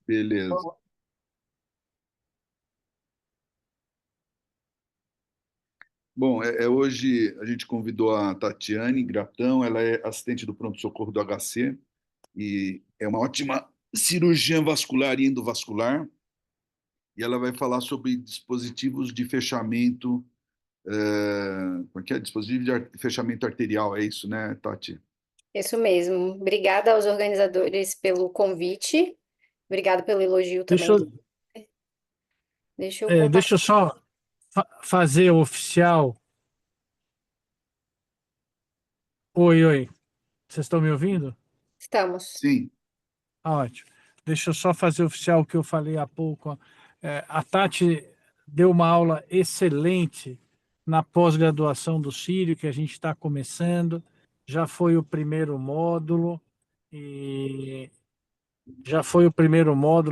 Beleza. Bom, hoje a gente convidou a Tatiane Gratão, ela é assistente do pronto-socorro do HC e é uma ótima cirurgiã vascular e endovascular, e ela vai falar sobre dispositivos de fechamento, como é que é? Dispositivo de fechamento arterial, é isso, né, Tati? Isso mesmo. Obrigada aos organizadores pelo convite. Obrigada pelo elogio Deixa também. eu, Deixa eu deixa eu compartilhar. só fazer oficial. Oi, oi. Vocês estão me ouvindo? Estamos. Sim. Ótimo. Deixa eu só fazer oficial o que eu falei há pouco. A Tati deu uma aula excelente na pós-graduação do Sírio, que a gente está começando. Já foi o primeiro módulo e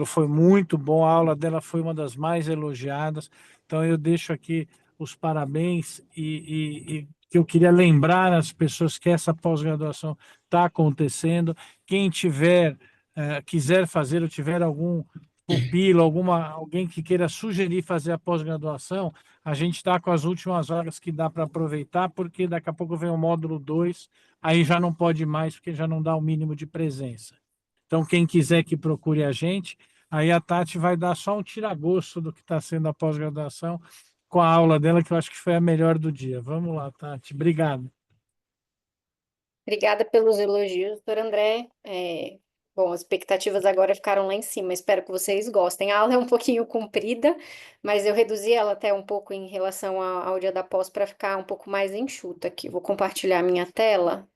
foi muito bom. A aula dela foi uma das mais elogiadas. Então eu deixo aqui os parabéns e que eu queria lembrar as pessoas que essa pós-graduação está acontecendo. Quem quiser fazer ou tiver algum pupilo, alguém que queira sugerir fazer a pós-graduação, a gente está com as últimas horas que dá para aproveitar, porque daqui a pouco vem o módulo 2, aí já não pode mais, porque já não dá o mínimo de presença. Então, quem quiser que procure a gente, aí a Tati vai dar só um tira-gosto do que está sendo a pós-graduação com a aula dela, que eu acho que foi a melhor do dia. Vamos lá, Tati. Obrigado. Obrigada pelos elogios, doutor André. Bom, as expectativas agora ficaram lá em cima. Espero que vocês gostem. A aula é um pouquinho comprida, mas eu reduzi ela até um pouco em relação ao dia da pós para ficar um pouco mais enxuta aqui. Vou compartilhar minha tela.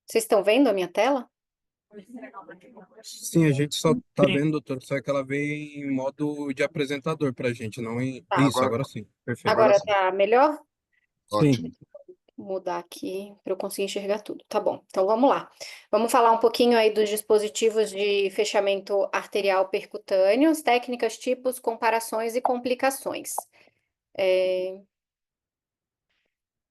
Vocês estão vendo a minha tela? Sim, a gente só tá Sim. vendo, doutor, só que ela vem em modo de apresentador pra gente, não em... Tá. Isso, Agora, agora sim, perfeito. agora Agora sim. tá melhor? Sim, Ótimo. Mudar aqui para eu conseguir enxergar tudo. Tá bom, então vamos lá. Vamos falar um pouquinho aí dos dispositivos de fechamento arterial percutâneos, técnicas, tipos, comparações e complicações.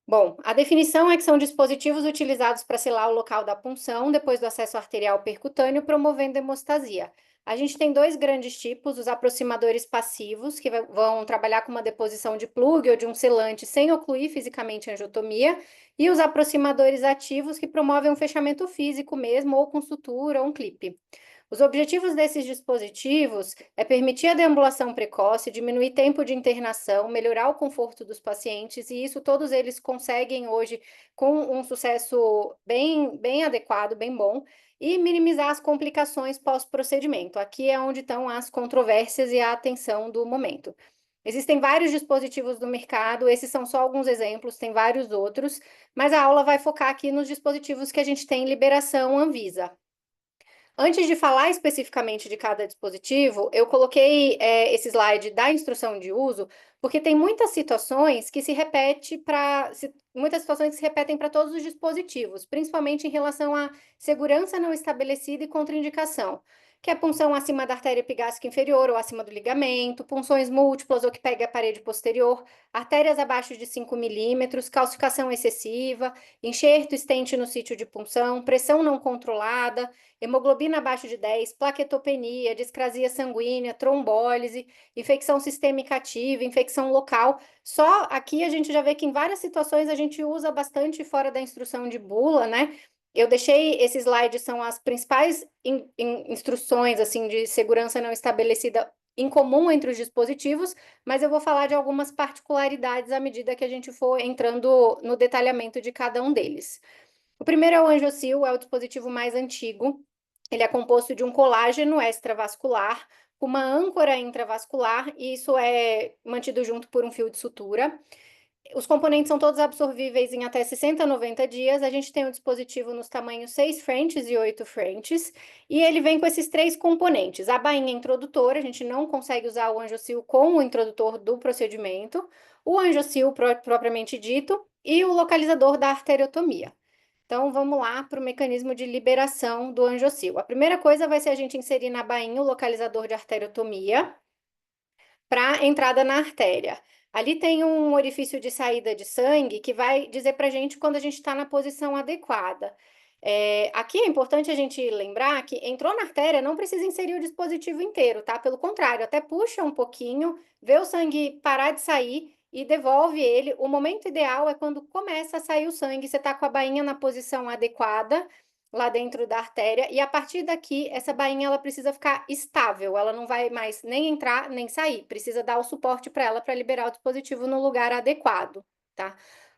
Bom, a definição é que são dispositivos utilizados para selar o local da punção depois do acesso arterial percutâneo, promovendo hemostasia. A gente tem dois grandes tipos, os aproximadores passivos, que vão trabalhar com uma deposição de plug ou de um selante sem ocluir fisicamente a angiotomia, e os aproximadores ativos, que promovem um fechamento físico mesmo, ou com sutura ou um clipe. Os objetivos desses dispositivos é permitir a deambulação precoce, diminuir tempo de internação, melhorar o conforto dos pacientes, e isso todos eles conseguem hoje com um sucesso bem adequado, bem bom, e minimizar as complicações pós-procedimento. Aqui é onde estão as controvérsias e a atenção do momento. Existem vários dispositivos no mercado, esses são só alguns exemplos, tem vários outros, mas a aula vai focar aqui nos dispositivos que a gente tem liberação Anvisa. Antes de falar especificamente de cada dispositivo, eu coloquei esse slide da instrução de uso, porque tem muitas situações que se repetem para todos os dispositivos, principalmente em relação à segurança não estabelecida e contraindicação, que é punção acima da artéria epigástrica inferior ou acima do ligamento, punções múltiplas ou que pegue a parede posterior, artérias abaixo de 5 milímetros, calcificação excessiva, enxerto estente no sítio de punção, pressão não controlada, hemoglobina abaixo de 10, plaquetopenia, discrasia sanguínea, trombólise, infecção sistêmica ativa, infecção local. Só aqui a gente já vê que em várias situações a gente usa bastante fora da instrução de bula, né? Eu deixei esse slide, são as principais instruções assim de segurança não estabelecida em comum entre os dispositivos, mas eu vou falar de algumas particularidades à medida que a gente for entrando no detalhamento de cada um deles. O primeiro é o Angiocil, é o dispositivo mais antigo. Ele é composto de um colágeno extravascular, com uma âncora intravascular, e isso é mantido junto por um fio de sutura. Os componentes são todos absorvíveis em até 60 a 90 dias. A gente tem um dispositivo nos tamanhos 6 frentes e 8 frentes, e ele vem com esses três componentes. A bainha introdutora, a gente não consegue usar o Angiocil com o introdutor do procedimento, o Angiocil propriamente dito, e o localizador da arteriotomia. Então, vamos lá para o mecanismo de liberação do angiocil. A primeira coisa vai ser a gente inserir na bainha o localizador de arteriotomia para entrada na artéria. Ali tem um orifício de saída de sangue que vai dizer para a gente quando a gente está na posição adequada. Aqui é importante a gente lembrar que entrou na artéria, não precisa inserir o dispositivo inteiro, tá? Pelo contrário, até puxa um pouquinho, vê o sangue parar de sair e devolve ele. O momento ideal é quando começa a sair o sangue, você tá com a bainha na posição adequada, lá dentro da artéria, e a partir daqui, essa bainha ela precisa ficar estável, ela não vai mais nem entrar nem sair, precisa dar o suporte para ela para liberar o dispositivo no lugar adequado, tá?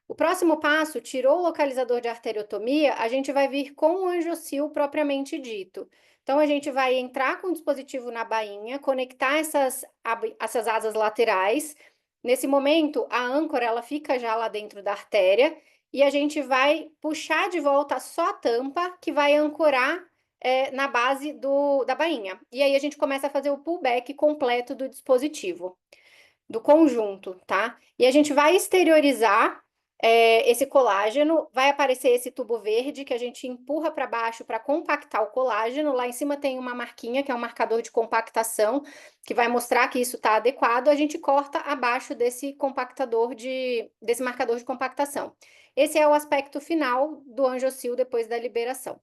O próximo passo, tirou o localizador de arteriotomia, a gente vai vir com o angiocil propriamente dito. Então, a gente vai entrar com o dispositivo na bainha, conectar essas asas laterais. Nesse momento, a âncora ela fica já lá dentro da artéria e a gente vai puxar de volta só a tampa que vai ancorar na base da bainha. E aí a gente começa a fazer o pullback completo do dispositivo, do conjunto, tá? E a gente vai exteriorizar esse colágeno, vai aparecer esse tubo verde que a gente empurra para baixo para compactar o colágeno. Lá em cima tem uma marquinha, que é um marcador de compactação, que vai mostrar que isso está adequado. A gente corta abaixo desse desse marcador de compactação. Esse é o aspecto final do angiocil depois da liberação.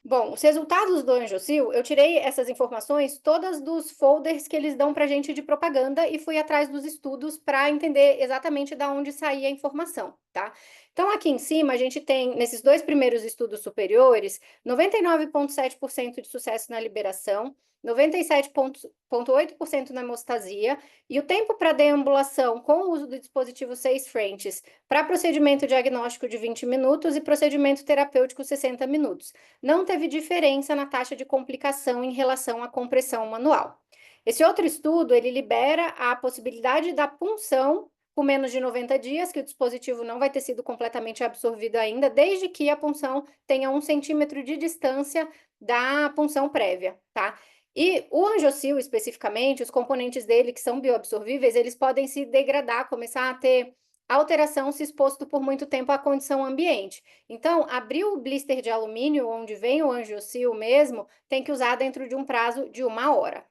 Bom, os resultados do angiocil, eu tirei essas informações todas dos folders que eles dão para a gente de propaganda e fui atrás dos estudos para entender exatamente de onde saía a informação, tá? Então, aqui em cima, a gente tem, nesses dois primeiros estudos superiores, 99,7% de sucesso na liberação, 97,8% na hemostasia, e o tempo para deambulação com o uso do dispositivo 6 frentes para procedimento diagnóstico de 20 minutos e procedimento terapêutico 60 minutos. Não teve diferença na taxa de complicação em relação à compressão manual. Esse outro estudo, ele libera a possibilidade da punção com menos de 90 dias, que o dispositivo não vai ter sido completamente absorvido ainda, desde que a punção tenha 1 centímetro de distância da punção prévia, tá? E o angiocil, especificamente, os componentes dele que são bioabsorvíveis, eles podem se degradar, começar a ter alteração se exposto por muito tempo à condição ambiente. Então, abrir o blister de alumínio, onde vem o angiocil mesmo, tem que usar dentro de um prazo de 1 hora.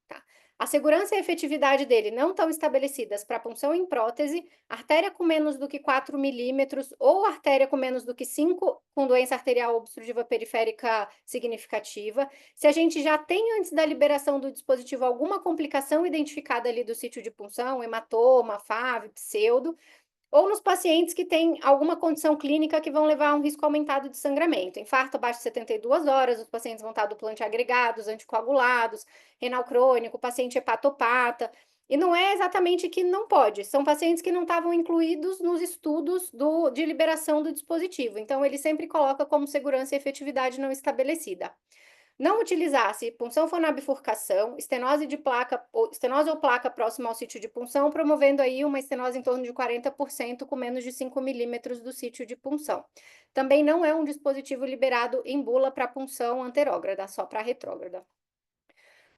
Tá? A segurança e a efetividade dele não estão estabelecidas para punção em prótese, artéria com menos do que 4 milímetros ou artéria com menos do que 5 com doença arterial obstrutiva periférica significativa. Se a gente já tem, antes da liberação do dispositivo, alguma complicação identificada ali do sítio de punção, hematoma, FAV, pseudo, ou nos pacientes que têm alguma condição clínica que vão levar a um risco aumentado de sangramento. Infarto abaixo de 72 horas, os pacientes vão estar duplante agregados, anticoagulados, renal crônico, paciente hepatopata. E não é exatamente que não pode, são pacientes que não estavam incluídos nos estudos de liberação do dispositivo. Então, ele sempre coloca como segurança e efetividade não estabelecida. Não utilizar se punção for na bifurcação, estenose ou placa próxima ao sítio de punção, promovendo aí uma estenose em torno de 40% com menos de 5 milímetros do sítio de punção. Também não é um dispositivo liberado em bula para punção anterógrada, só para retrógrada.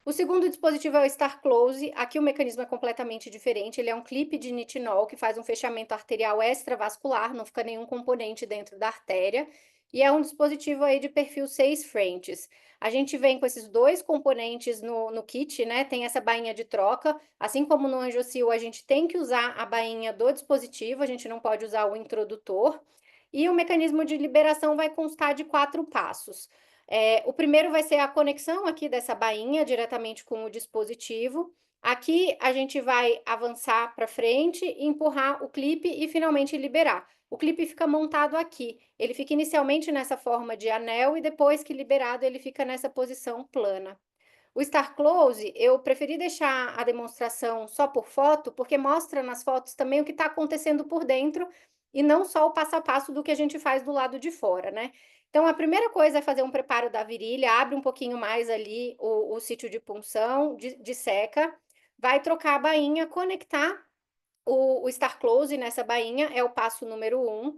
O segundo dispositivo é o Star Close. Aqui o mecanismo é completamente diferente. Ele é um clipe de nitinol que faz um fechamento arterial extravascular, não fica nenhum componente dentro da artéria. E é um dispositivo aí de perfil 6 frentes. A gente vem com esses dois componentes no kit, né? Tem essa bainha de troca. Assim como no angiocil, a gente tem que usar a bainha do dispositivo, a gente não pode usar o introdutor. E o mecanismo de liberação vai constar de 4 passos. O primeiro vai ser a conexão aqui dessa bainha diretamente com o dispositivo. Aqui a gente vai avançar para frente, empurrar o clipe e finalmente liberar. O clipe fica montado aqui. Ele fica inicialmente nessa forma de anel e depois que liberado ele fica nessa posição plana. O Star Close, eu preferi deixar a demonstração só por foto, porque mostra nas fotos também o que está acontecendo por dentro e não só o passo a passo do que a gente faz do lado de fora, né? Então, a primeira coisa é fazer um preparo da virilha, abre um pouquinho mais ali o sítio de punção, disseca, vai trocar a bainha, conectar o Star Close nessa bainha, é o passo número 1.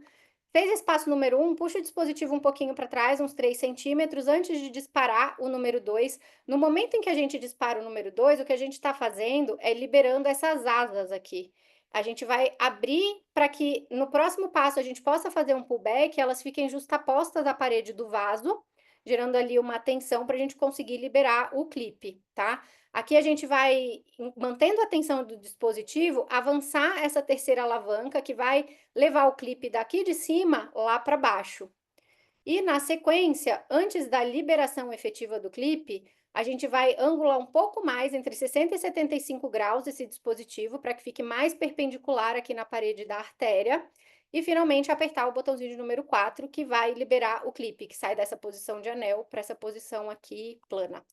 Fez esse passo número 1, puxa o dispositivo um pouquinho para trás, uns 3 centímetros, antes de disparar o número 2. No momento em que a gente dispara o número 2, o que a gente está fazendo é liberando essas asas aqui. A gente vai abrir para que no próximo passo a gente possa fazer um pullback, elas fiquem justapostas à parede do vaso, gerando ali uma tensão para a gente conseguir liberar o clipe, tá? Aqui a gente vai, mantendo a tensão do dispositivo, avançar essa terceira alavanca que vai levar o clipe daqui de cima lá para baixo. E, na sequência, antes da liberação efetiva do clipe, a gente vai angular um pouco mais, entre 60 e 75 graus, esse dispositivo, para que fique mais perpendicular aqui na parede da artéria. E, finalmente, apertar o botãozinho de número 4, que vai liberar o clipe, que sai dessa posição de anel para essa posição aqui plana.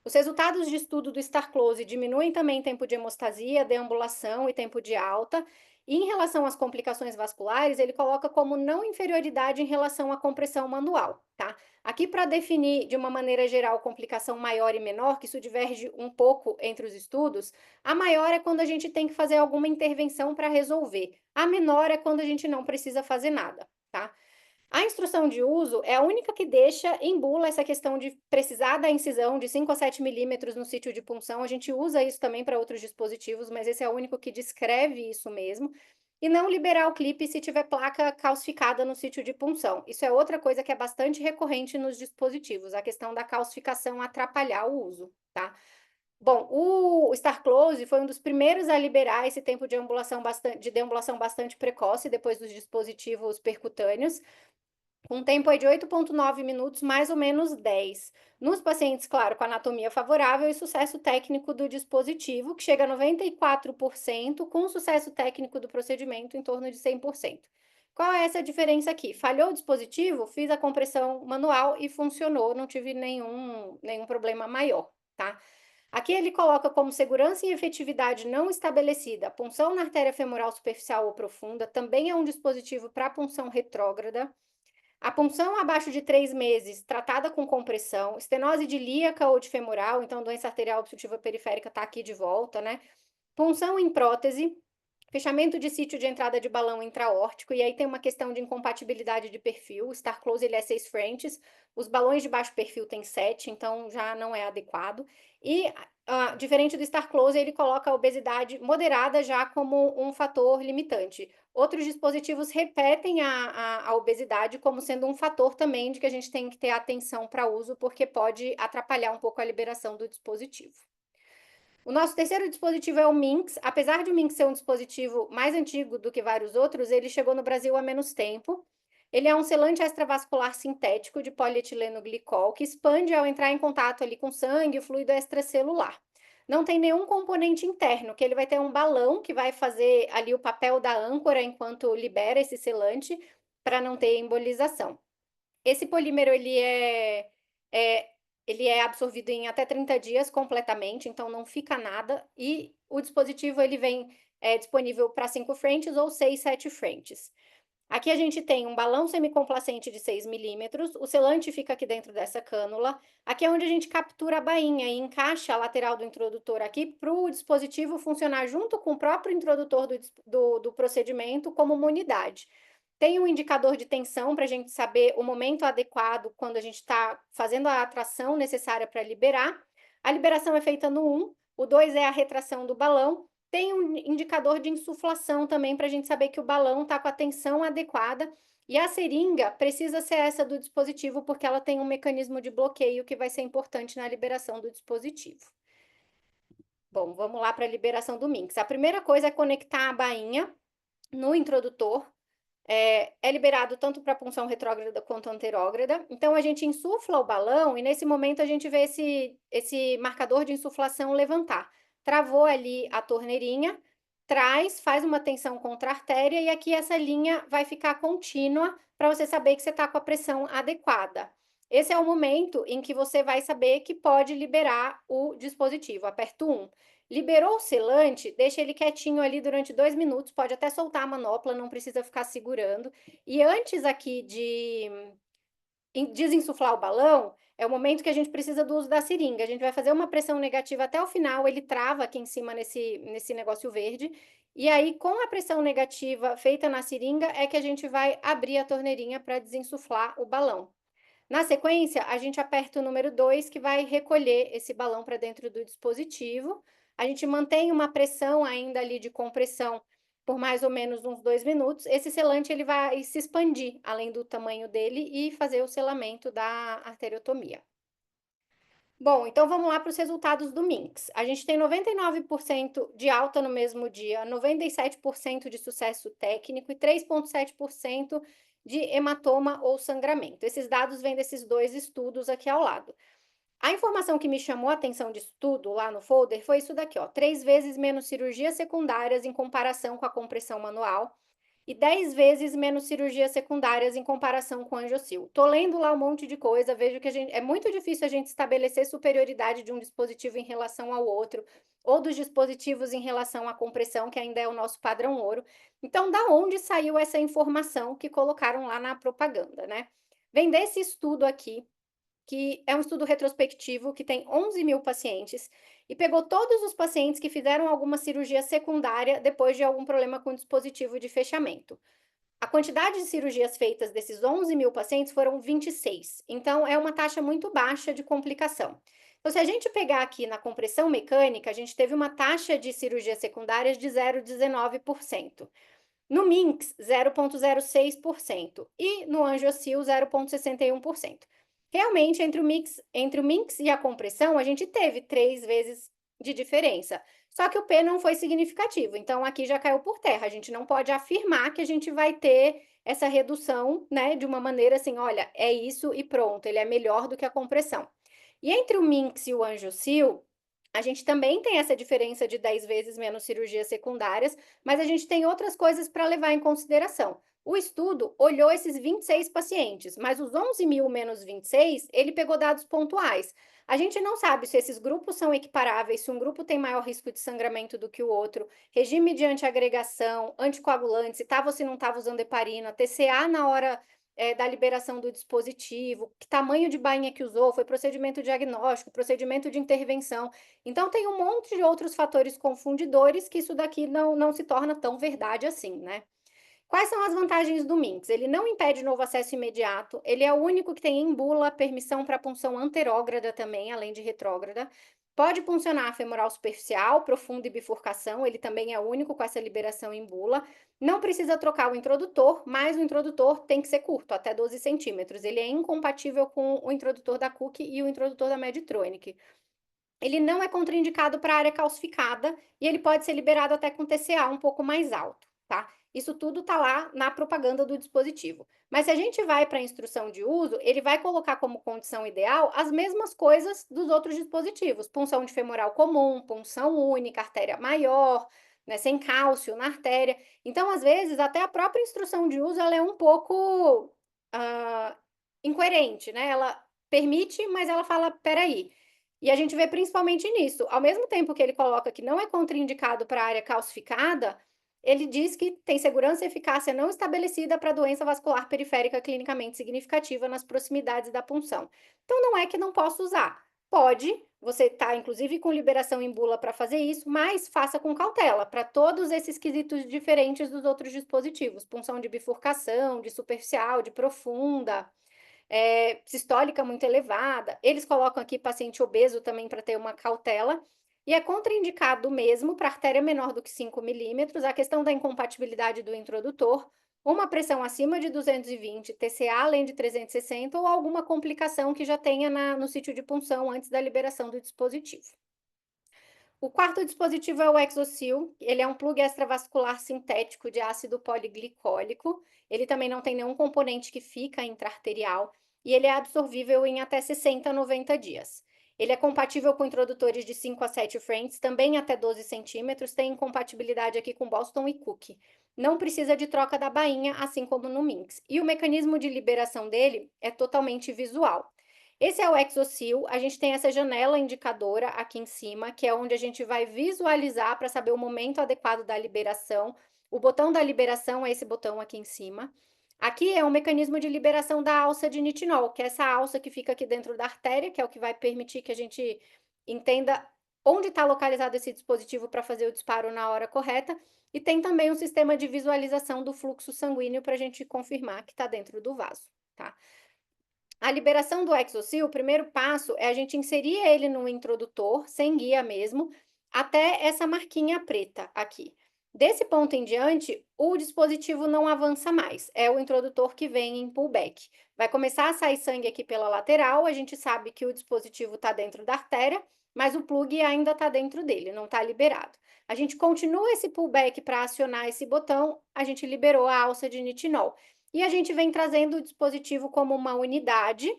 Os resultados de estudo do Star Close diminuem também tempo de hemostasia, deambulação e tempo de alta. E em relação às complicações vasculares, ele coloca como não inferioridade em relação à compressão manual, tá? Aqui, para definir de uma maneira geral complicação maior e menor, que isso diverge um pouco entre os estudos, a maior é quando a gente tem que fazer alguma intervenção para resolver. A menor é quando a gente não precisa fazer nada, tá? A instrução de uso é a única que deixa em bula essa questão de precisar da incisão de 5 a 7 milímetros no sítio de punção. A gente usa isso também para outros dispositivos, mas esse é o único que descreve isso mesmo. E não liberar o clipe se tiver placa calcificada no sítio de punção. Isso é outra coisa que é bastante recorrente nos dispositivos, a questão da calcificação atrapalhar o uso, tá? Bom, o Star Close foi um dos primeiros a liberar esse tempo de deambulação bastante precoce depois dos dispositivos percutâneos, com um tempo aí de 8,9 minutos, mais ou menos 10. Nos pacientes, claro, com anatomia favorável e sucesso técnico do dispositivo, que chega a 94%, com sucesso técnico do procedimento em torno de 100%. Qual é essa diferença aqui? Falhou o dispositivo, fiz a compressão manual e funcionou, não tive nenhum problema maior, tá? Aqui ele coloca como segurança e efetividade não estabelecida, punção na artéria femoral superficial ou profunda, também é um dispositivo para punção retrógrada. A punção abaixo de 3 meses, tratada com compressão, estenose de ilíaca ou de femoral, então doença arterial obstrutiva periférica está aqui de volta, né? Punção em prótese, fechamento de sítio de entrada de balão intraórtico, e aí tem uma questão de incompatibilidade de perfil. O Star Close ele é 6 French, os balões de baixo perfil tem 7, então já não é adequado. E, diferente do Star Close, ele coloca a obesidade moderada já como um fator limitante. Outros dispositivos repetem a obesidade como sendo um fator também de que a gente tem que ter atenção para uso, porque pode atrapalhar um pouco a liberação do dispositivo. O nosso terceiro dispositivo é o Minx. Apesar de o Minx ser um dispositivo mais antigo do que vários outros, ele chegou no Brasil há menos tempo. Ele é um selante extravascular sintético de polietileno glicol que expande ao entrar em contato ali com sangue e fluido extracelular. Não tem nenhum componente interno, que ele vai ter um balão que vai fazer ali o papel da âncora enquanto libera esse selante para não ter embolização. Esse polímero ele é absorvido em até 30 dias completamente, então não fica nada. E o dispositivo ele vem disponível para 5 frentes ou 6, 7 frentes. Aqui a gente tem um balão semicomplacente de 6 milímetros, o selante fica aqui dentro dessa cânula. Aqui é onde a gente captura a bainha e encaixa a lateral do introdutor aqui para o dispositivo funcionar junto com o próprio introdutor do procedimento como uma unidade. Tem um indicador de tensão para a gente saber o momento adequado quando a gente está fazendo a atração necessária para liberar. A liberação é feita no 1, o 2 é a retração do balão. Tem um indicador de insuflação também para a gente saber que o balão está com a tensão adequada. E a seringa precisa ser essa do dispositivo, porque ela tem um mecanismo de bloqueio que vai ser importante na liberação do dispositivo. Bom, vamos lá para a liberação do Minx. A primeira coisa é conectar a bainha no introdutor. É liberado tanto para punção retrógrada quanto anterógrada. Então, a gente insufla o balão e, nesse momento, a gente vê esse marcador de insuflação levantar. Travou ali a torneirinha, faz uma tensão contra a artéria e aqui essa linha vai ficar contínua para você saber que você está com a pressão adequada. Esse é o momento em que você vai saber que pode liberar o dispositivo. Aperto 1. Liberou o selante, deixa ele quietinho ali durante 2 minutos, pode até soltar a manopla, não precisa ficar segurando. E antes aqui de desinsuflar o balão, é o momento que a gente precisa do uso da seringa. A gente vai fazer uma pressão negativa até o final, ele trava aqui em cima nesse negócio verde. E aí, com a pressão negativa feita na seringa, é que a gente vai abrir a torneirinha para desinsuflar o balão. Na sequência, a gente aperta o número 2, que vai recolher esse balão para dentro do dispositivo. A gente mantém uma pressão ainda ali de compressão por mais ou menos uns 2 minutos. Esse selante ele vai se expandir além do tamanho dele e fazer o selamento da arteriotomia. Bom, então vamos lá para os resultados do Minx. A gente tem 99% de alta no mesmo dia, 97% de sucesso técnico e 3,7% de hematoma ou sangramento. Esses dados vêm desses 2 estudos aqui ao lado. A informação que me chamou a atenção de estudo lá no folder foi isso daqui, ó, 3 vezes menos cirurgias secundárias em comparação com a compressão manual e 10 vezes menos cirurgias secundárias em comparação com o Angiocil. Tô lendo lá um monte de coisa, vejo que é muito difícil a gente estabelecer superioridade de um dispositivo em relação ao outro, ou dos dispositivos em relação à compressão, que ainda é o nosso padrão ouro. Então, da onde saiu essa informação que colocaram lá na propaganda, né? Vem desse estudo aqui, que é um estudo retrospectivo que tem 11 mil pacientes e pegou todos os pacientes que fizeram alguma cirurgia secundária depois de algum problema com o dispositivo de fechamento. A quantidade de cirurgias feitas desses 11 mil pacientes foram 26, então é uma taxa muito baixa de complicação. Então, se a gente pegar aqui na compressão mecânica, a gente teve uma taxa de cirurgias secundárias de 0,19%. No MINX, 0,06% e no Angiocil, 0,61%. Realmente, entre o MINX e a compressão, a gente teve 3 vezes de diferença. Só que o P não foi significativo, então aqui já caiu por terra. A gente não pode afirmar que a gente vai ter essa redução, né, de uma maneira assim, olha, é isso e pronto, ele é melhor do que a compressão. E entre o MINX e o Angiocil, a gente também tem essa diferença de 10 vezes menos cirurgias secundárias, mas a gente tem outras coisas para levar em consideração. O estudo olhou esses 26 pacientes, mas os 11 mil menos 26, ele pegou dados pontuais. A gente não sabe se esses grupos são equiparáveis, se um grupo tem maior risco de sangramento do que o outro, regime de antiagregação, anticoagulante, se estava ou se não estava usando heparina, TCA na hora da liberação do dispositivo, que tamanho de bainha que usou, foi procedimento diagnóstico, procedimento de intervenção. Então, tem um monte de outros fatores confundidores que isso daqui não se torna tão verdade assim, né? Quais são as vantagens do MINX? Ele não impede novo acesso imediato, ele é o único que tem em bula permissão para punção anterógrada também, além de retrógrada. Pode puncionar femoral superficial, profunda e bifurcação, ele também é o único com essa liberação em bula. Não precisa trocar o introdutor, mas o introdutor tem que ser curto, até 12 centímetros. Ele é incompatível com o introdutor da Cook e o introdutor da Medtronic. Ele não é contraindicado para área calcificada e ele pode ser liberado até com TCA um pouco mais alto, tá? Isso tudo tá lá na propaganda do dispositivo. Mas se a gente vai para a instrução de uso, ele vai colocar como condição ideal as mesmas coisas dos outros dispositivos: punção de femoral comum, punção única, artéria maior, né, sem cálcio na artéria. Então, às vezes, até a própria instrução de uso ela é um pouco incoerente, né? Ela permite, mas ela fala, peraí. E a gente vê principalmente nisso. Ao mesmo tempo que ele coloca que não é contraindicado para a área calcificada, ele diz que tem segurança e eficácia não estabelecida para doença vascular periférica clinicamente significativa nas proximidades da punção. Então, não é que não possa usar. Pode, você está inclusive com liberação em bula para fazer isso, mas faça com cautela para todos esses quesitos diferentes dos outros dispositivos: punção de bifurcação, de superficial, de profunda, sistólica muito elevada. Eles colocam aqui paciente obeso também para ter uma cautela. E é contraindicado mesmo para artéria menor do que 5 milímetros, a questão da incompatibilidade do introdutor, uma pressão acima de 220, TCA além de 360 ou alguma complicação que já tenha no sítio de punção antes da liberação do dispositivo. O quarto dispositivo é o Exocil. Ele é um plug extravascular sintético de ácido poliglicólico. Ele também não tem nenhum componente que fica intraarterial e ele é absorvível em até 60 a 90 dias. Ele é compatível com introdutores de 5 a 7 French, também até 12 centímetros, tem incompatibilidade aqui com Boston e Cook. Não precisa de troca da bainha, assim como no Minx. E o mecanismo de liberação dele é totalmente visual. Esse é o Exocil, a gente tem essa janela indicadora aqui em cima, que é onde a gente vai visualizar para saber o momento adequado da liberação. O botão da liberação é esse botão aqui em cima. Aqui é um mecanismo de liberação da alça de nitinol, que é essa alça que fica aqui dentro da artéria, que é o que vai permitir que a gente entenda onde está localizado esse dispositivo para fazer o disparo na hora correta. E tem também um sistema de visualização do fluxo sanguíneo para a gente confirmar que está dentro do vaso, tá? A liberação do Exocil, o primeiro passo é a gente inserir ele no introdutor, sem guia mesmo, até essa marquinha preta aqui. Desse ponto em diante, o dispositivo não avança mais, é o introdutor que vem em pullback. Vai começar a sair sangue aqui pela lateral, a gente sabe que o dispositivo está dentro da artéria, mas o plug ainda está dentro dele, não está liberado. A gente continua esse pullback para acionar esse botão, a gente liberou a alça de nitinol. e a gente vem trazendo o dispositivo como uma unidade,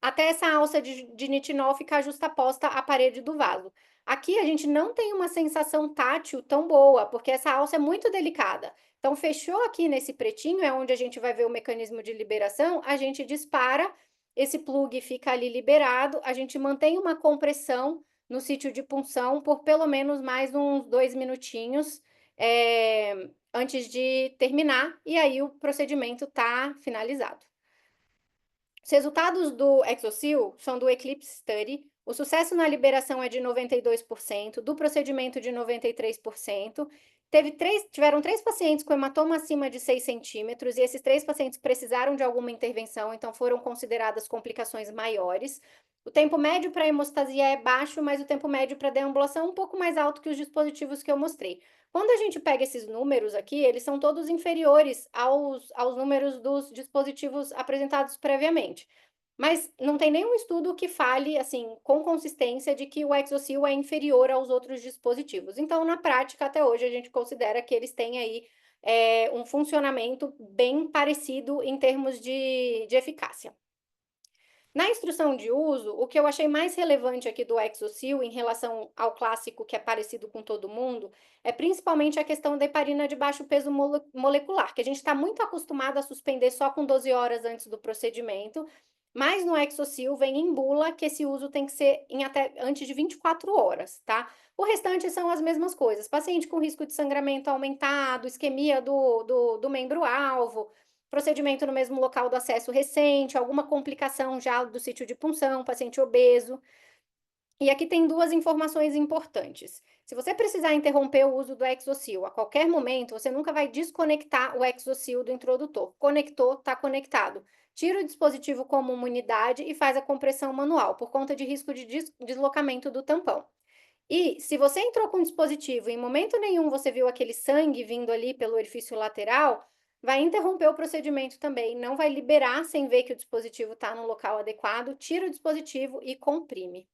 até essa alça de nitinol ficar justaposta à parede do vaso. Aqui a gente não tem uma sensação tátil tão boa, porque essa alça é muito delicada. Então, fechou aqui nesse pretinho, é onde a gente vai ver o mecanismo de liberação, a gente dispara, esse plug fica ali liberado, a gente mantém uma compressão no sítio de punção por pelo menos mais uns 2 minutinhos, antes de terminar, e aí o procedimento está finalizado. Os resultados do Exosil são do Eclipse Study. O sucesso na liberação é de 92%, do procedimento de 93%. Tiveram 3 pacientes com hematoma acima de 6 centímetros, e esses 3 pacientes precisaram de alguma intervenção, então foram consideradas complicações maiores. O tempo médio para hemostasia é baixo, mas o tempo médio para deambulação é um pouco mais alto que os dispositivos que eu mostrei. Quando a gente pega esses números aqui, eles são todos inferiores aos números dos dispositivos apresentados previamente. Mas não tem nenhum estudo que fale, assim, com consistência de que o Exosil é inferior aos outros dispositivos. Então, na prática, até hoje, a gente considera que eles têm aí um funcionamento bem parecido em termos de eficácia. Na instrução de uso, o que eu achei mais relevante aqui do Exosil em relação ao clássico, que é parecido com todo mundo, é principalmente a questão da heparina de baixo peso molecular, que a gente está muito acostumado a suspender só com 12 horas antes do procedimento, mas no Exosil vem em bula que esse uso tem que ser até antes de 24 horas, tá? O restante são as mesmas coisas. Paciente com risco de sangramento aumentado, isquemia do membro-alvo, procedimento no mesmo local do acesso recente, alguma complicação já do sítio de punção, paciente obeso. E aqui tem 2 informações importantes. Se você precisar interromper o uso do Exosil a qualquer momento, você nunca vai desconectar o Exosil do introdutor. Conectou, está conectado. Tira o dispositivo como uma unidade e faz a compressão manual, por conta de risco de deslocamento do tampão. E se você entrou com o dispositivo e em momento nenhum você viu aquele sangue vindo ali pelo orifício lateral, vai interromper o procedimento também, não vai liberar sem ver que o dispositivo está no local adequado, tira o dispositivo e comprime.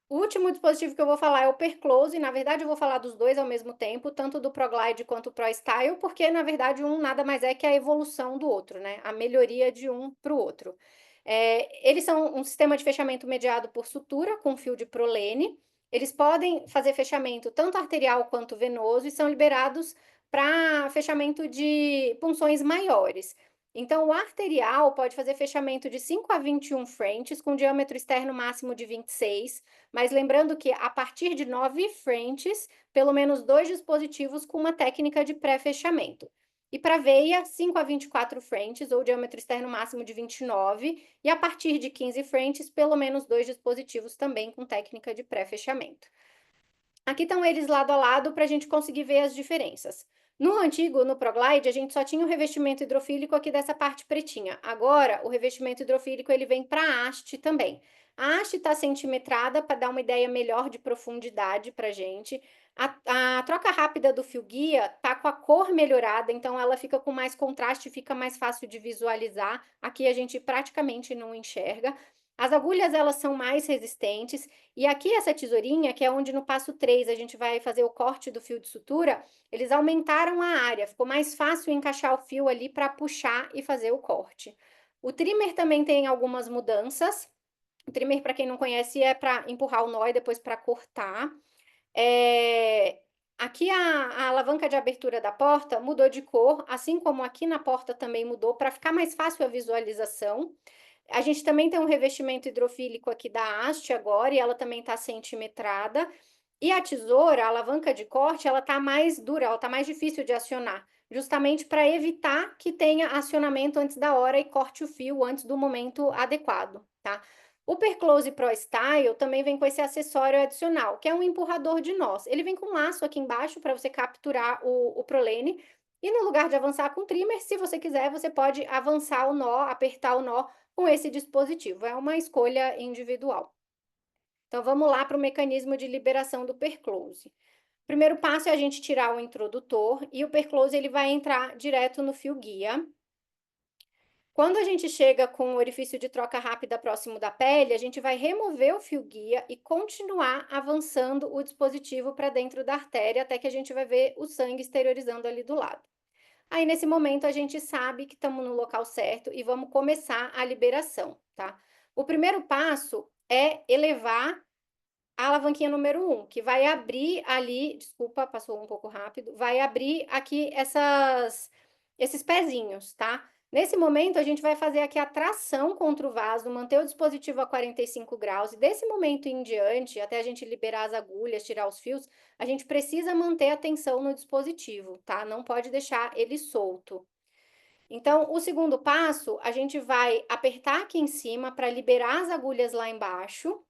O último dispositivo que eu vou falar é o Perclose, na verdade eu vou falar dos dois ao mesmo tempo, tanto do ProGlide quanto do ProStyle, porque na verdade um nada mais é que a evolução do outro, né? A melhoria de um para o outro. Eles são um sistema de fechamento mediado por sutura com fio de prolene. Eles podem fazer fechamento tanto arterial quanto venoso e são liberados para fechamento de punções maiores. Então, o arterial pode fazer fechamento de 5 a 21 frentes, com diâmetro externo máximo de 26, mas lembrando que a partir de 9 frentes, pelo menos 2 dispositivos com uma técnica de pré-fechamento. E para veia, 5 a 24 frentes, ou diâmetro externo máximo de 29, e a partir de 15 frentes, pelo menos 2 dispositivos também com técnica de pré-fechamento. Aqui estão eles lado a lado para a gente conseguir ver as diferenças. No antigo, no ProGlide, a gente só tinha o revestimento hidrofílico aqui dessa parte pretinha. Agora, o revestimento hidrofílico ele vem para a haste também. A haste está centimetrada para dar uma ideia melhor de profundidade para a gente. A troca rápida do fio guia tá com a cor melhorada, então ela fica com mais contraste, fica mais fácil de visualizar. Aqui a gente praticamente não enxerga. As agulhas, elas são mais resistentes, e aqui essa tesourinha, que é onde no passo 3 a gente vai fazer o corte do fio de sutura, eles aumentaram a área, ficou mais fácil encaixar o fio ali para puxar e fazer o corte. O trimmer também tem algumas mudanças. O trimmer, para quem não conhece, é para empurrar o nó e depois para cortar. Aqui a alavanca de abertura da porta mudou de cor, assim como aqui na porta também mudou, para ficar mais fácil a visualização. A gente também tem um revestimento hidrofílico aqui da haste agora, e ela também está centimetrada. E a tesoura, a alavanca de corte, ela está mais dura, ela está mais difícil de acionar, justamente para evitar que tenha acionamento antes da hora e corte o fio antes do momento adequado, tá? O Perclose Pro Style também vem com esse acessório adicional, que é um empurrador de nós. Ele vem com um laço aqui embaixo para você capturar o prolene, e no lugar de avançar com trimmer, se você quiser, você pode avançar o nó, apertar o nó com esse dispositivo. É uma escolha individual. Então, vamos lá para o mecanismo de liberação do Perclose. O primeiro passo é a gente tirar o introdutor, e o Perclose ele vai entrar direto no fio guia. Quando a gente chega com o orifício de troca rápida próximo da pele, a gente vai remover o fio guia e continuar avançando o dispositivo para dentro da artéria, até que a gente vai ver o sangue exteriorizando ali do lado. Aí, nesse momento, a gente sabe que estamos no local certo e vamos começar a liberação, tá? O primeiro passo é elevar a alavanquinha número 1, que vai abrir ali, desculpa, passou um pouco rápido, vai abrir aqui esses pezinhos, tá? Nesse momento, a gente vai fazer aqui a tração contra o vaso, manter o dispositivo a 45 graus, e desse momento em diante, até a gente liberar as agulhas, tirar os fios, a gente precisa manter a tensão no dispositivo, tá? Não pode deixar ele solto. Então, o segundo passo, a gente vai apertar aqui em cima para liberar as agulhas lá embaixo.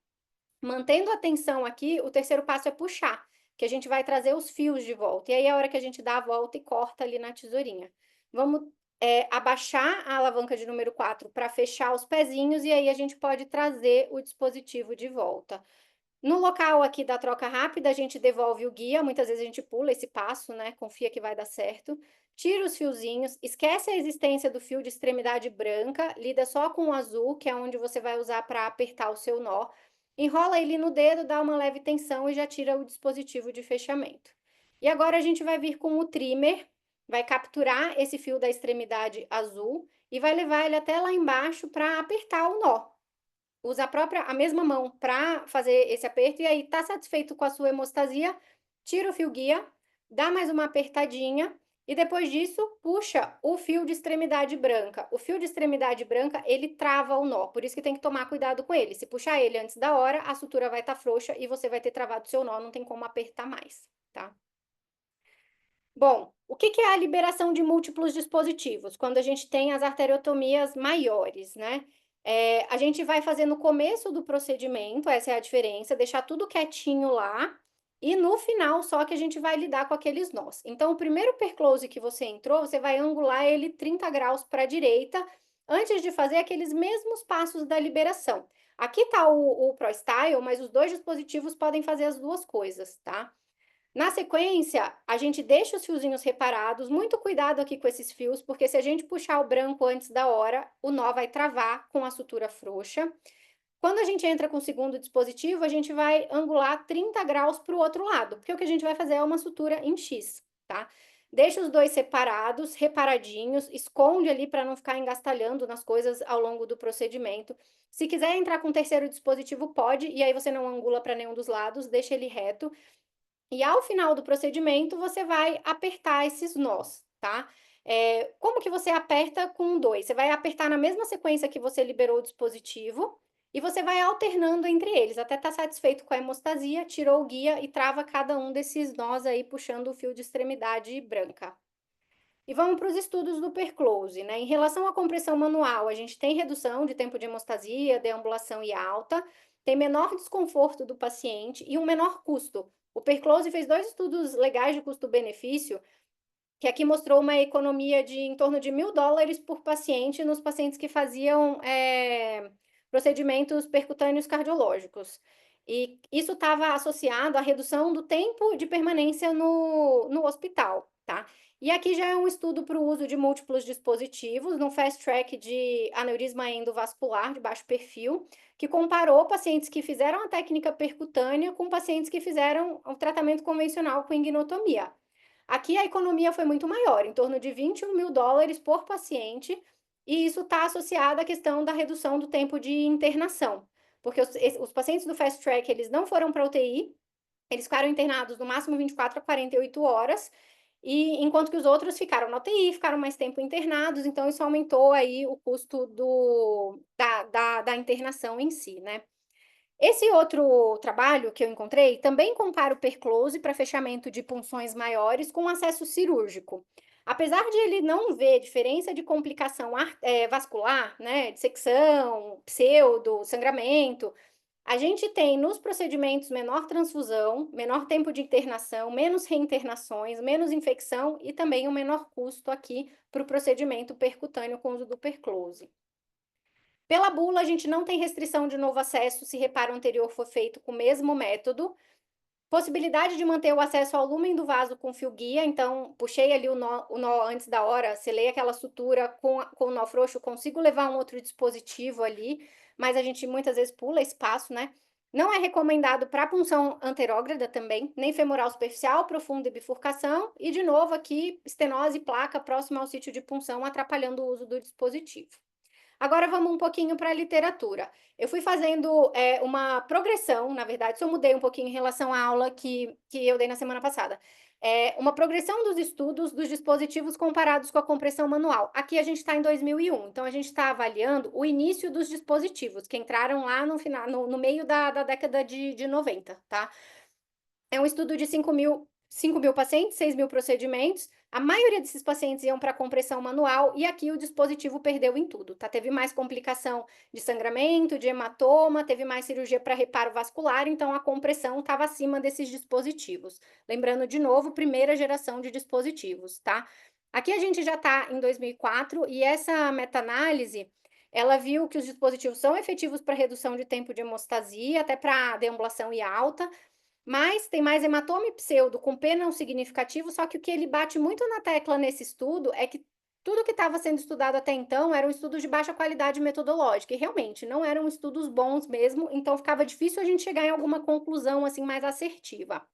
Mantendo a tensão aqui, o terceiro passo é puxar, que a gente vai trazer os fios de volta. E aí é a hora que a gente dá a volta e corta ali na tesourinha. Vamos abaixar a alavanca de número 4 para fechar os pezinhos, e aí a gente pode trazer o dispositivo de volta. No local aqui da troca rápida, a gente devolve o guia, muitas vezes a gente pula esse passo, né? Confia que vai dar certo. Tira os fiozinhos, esquece a existência do fio de extremidade branca, lida só com o azul, que é onde você vai usar para apertar o seu nó. Enrola ele no dedo, dá uma leve tensão e já tira o dispositivo de fechamento. E agora a gente vai vir com o trimmer, vai capturar esse fio da extremidade azul e vai levar ele até lá embaixo para apertar o nó. Usa a mesma mão para fazer esse aperto, e aí tá satisfeito com a sua hemostasia, tira o fio guia, dá mais uma apertadinha, e depois disso, puxa o fio de extremidade branca. O fio de extremidade branca, ele trava o nó, por isso que tem que tomar cuidado com ele. Se puxar ele antes da hora, a sutura vai estar frouxa e você vai ter travado seu nó, não tem como apertar mais, tá? Bom, o que é a liberação de múltiplos dispositivos? Quando a gente tem as arteriotomias maiores, né? A gente vai fazer no começo do procedimento, essa é a diferença, deixar tudo quietinho lá, e no final só que a gente vai lidar com aqueles nós. Então, o primeiro perclose que você entrou, você vai angular ele 30 graus para a direita, antes de fazer aqueles mesmos passos da liberação. Aqui está o ProStyle, mas os dois dispositivos podem fazer as duas coisas, tá? Na sequência, a gente deixa os fiozinhos reparados, muito cuidado aqui com esses fios, porque se a gente puxar o branco antes da hora, o nó vai travar com a sutura frouxa. Quando a gente entra com o segundo dispositivo, a gente vai angular 30 graus para o outro lado, porque o que a gente vai fazer é uma sutura em X, tá? Deixa os dois separados, reparadinhos, esconde ali para não ficar engastalhando nas coisas ao longo do procedimento. Se quiser entrar com o terceiro dispositivo, pode, e aí você não angula para nenhum dos lados, deixa ele reto. E ao final do procedimento, você vai apertar esses nós, tá? Como que você aperta com 2? Você vai apertar na mesma sequência que você liberou o dispositivo e você vai alternando entre eles, até estar satisfeito com a hemostasia, tirou o guia e trava cada um desses nós aí, puxando o fio de extremidade branca. E vamos para os estudos do perclose, né? Em relação à compressão manual, a gente tem redução de tempo de hemostasia, deambulação e alta, tem menor desconforto do paciente e um menor custo. O perclose fez 2 estudos legais de custo-benefício, que aqui mostrou uma economia de em torno de $1.000 por paciente nos pacientes que faziam procedimentos percutâneos cardiológicos. E isso estava associado à redução do tempo de permanência no hospital, tá? E aqui já é um estudo para o uso de múltiplos dispositivos, num fast track de aneurisma endovascular de baixo perfil, que comparou pacientes que fizeram a técnica percutânea com pacientes que fizeram o tratamento convencional com ignotomia. Aqui a economia foi muito maior, em torno de $21.000 por paciente, e isso está associado à questão da redução do tempo de internação, porque os pacientes do Fast Track, eles não foram para UTI, eles ficaram internados no máximo 24 a 48 horas, e enquanto que os outros ficaram na UTI, ficaram mais tempo internados, então isso aumentou aí o custo da internação em si, né? Esse outro trabalho que eu encontrei também compara o perclose para fechamento de punções maiores com acesso cirúrgico. Apesar de ele não ver diferença de complicação vascular, né, dissecção, pseudo, sangramento, a gente tem nos procedimentos menor transfusão, menor tempo de internação, menos reinternações, menos infecção e também um menor custo aqui para o procedimento percutâneo com uso do perclose. Pela bula, a gente não tem restrição de novo acesso se reparo anterior for feito com o mesmo método. Possibilidade de manter o acesso ao lúmen do vaso com fio guia, então puxei ali o nó antes da hora, selei aquela sutura com o nó frouxo, consigo levar um outro dispositivo ali, mas a gente muitas vezes pula esse passo, né? Não é recomendado para punção anterógrada também, nem femoral superficial, profunda e bifurcação. E, de novo, aqui, estenose e placa próxima ao sítio de punção, atrapalhando o uso do dispositivo. Agora vamos um pouquinho para a literatura. Eu fui fazendo uma progressão, na verdade, só mudei um pouquinho em relação à aula que eu dei na semana passada. Uma progressão dos estudos dos dispositivos comparados com a compressão manual. Aqui a gente está em 2001, então a gente está avaliando o início dos dispositivos, que entraram lá no final, no meio da década de 90, tá? É um estudo de 5 mil pacientes, 6 mil procedimentos. A maioria desses pacientes iam para compressão manual e aqui o dispositivo perdeu em tudo, tá? Teve mais complicação de sangramento, de hematoma, teve mais cirurgia para reparo vascular, então a compressão estava acima desses dispositivos. Lembrando de novo, primeira geração de dispositivos, tá? Aqui a gente já está em 2004 e essa meta-análise, ela viu que os dispositivos são efetivos para redução de tempo de hemostasia, até para deambulação e alta, mas tem mais hematoma e pseudo com P não significativo, só que o que ele bate muito na tecla nesse estudo é que tudo que estava sendo estudado até então eram estudos de baixa qualidade metodológica, e realmente não eram estudos bons mesmo, então ficava difícil a gente chegar em alguma conclusão assim mais assertiva.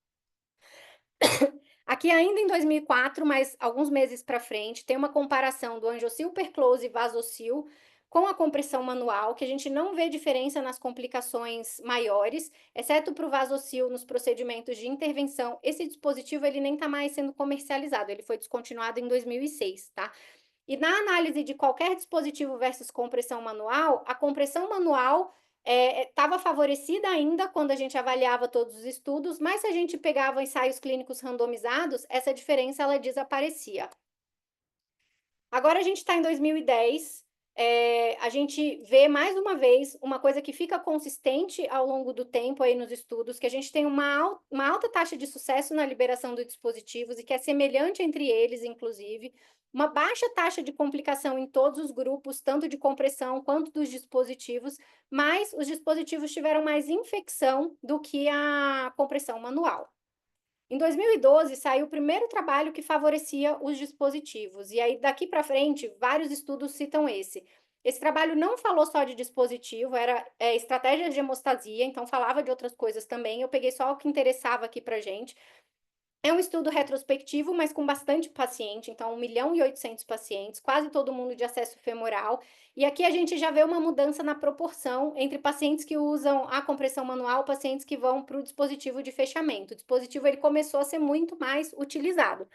Aqui ainda em 2004, mas alguns meses para frente, tem uma comparação do Angiocil Perclose e Vasocil com a compressão manual, que a gente não vê diferença nas complicações maiores, exceto para o Vasocil nos procedimentos de intervenção. Esse dispositivo ele nem está mais sendo comercializado, ele foi descontinuado em 2006, tá? E na análise de qualquer dispositivo versus compressão manual, a compressão manual estava favorecida ainda quando a gente avaliava todos os estudos, mas se a gente pegava ensaios clínicos randomizados, essa diferença ela desaparecia. Agora a gente está em 2010, a gente vê mais uma vez uma coisa que fica consistente ao longo do tempo aí nos estudos, que a gente tem uma alta taxa de sucesso na liberação dos dispositivos e que é semelhante entre eles, inclusive, uma baixa taxa de complicação em todos os grupos, tanto de compressão quanto dos dispositivos, mas os dispositivos tiveram mais infecção do que a compressão manual. Em 2012, saiu o primeiro trabalho que favorecia os dispositivos, e aí daqui para frente, vários estudos citam esse. Esse trabalho não falou só de dispositivo, era estratégia de hemostasia, então falava de outras coisas também. Eu peguei só o que interessava aqui para gente. É um estudo retrospectivo, mas com bastante paciente, então 1.800.000 pacientes, quase todo mundo de acesso femoral. E aqui a gente já vê uma mudança na proporção entre pacientes que usam a compressão manual e pacientes que vão para o dispositivo de fechamento. O dispositivo ele começou a ser muito mais utilizado.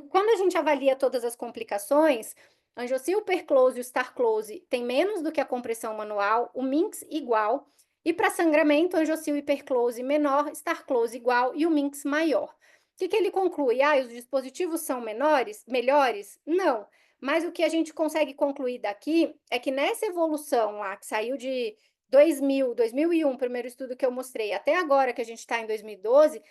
Quando a gente avalia todas as complicações, Angiocil Perclose e o Starclose tem menos do que a compressão manual, o Minx igual, e para sangramento, Angiocil Hiperclose menor, Starclose igual e o Minx maior. O que ele conclui? Os dispositivos são melhores? Não. Mas o que a gente consegue concluir daqui é que nessa evolução lá, que saiu de 2001, o primeiro estudo que eu mostrei, até agora que a gente está em 2012,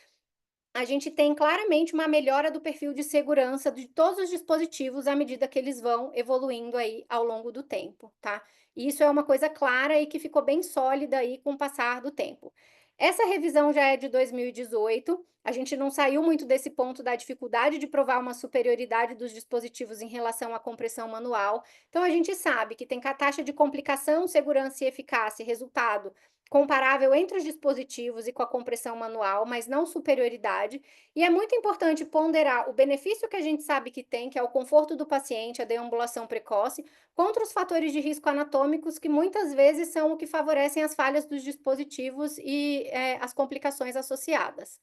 a gente tem claramente uma melhora do perfil de segurança de todos os dispositivos à medida que eles vão evoluindo aí ao longo do tempo, tá? E isso é uma coisa clara e que ficou bem sólida aí com o passar do tempo. Essa revisão já é de 2018, a gente não saiu muito desse ponto da dificuldade de provar uma superioridade dos dispositivos em relação à compressão manual. Então, a gente sabe que tem taxa de complicação, segurança e eficácia e resultado comparável entre os dispositivos e com a compressão manual, mas não superioridade. E é muito importante ponderar o benefício que a gente sabe que tem, que é o conforto do paciente, a deambulação precoce, contra os fatores de risco anatômicos, que muitas vezes são o que favorecem as falhas dos dispositivos e as complicações associadas.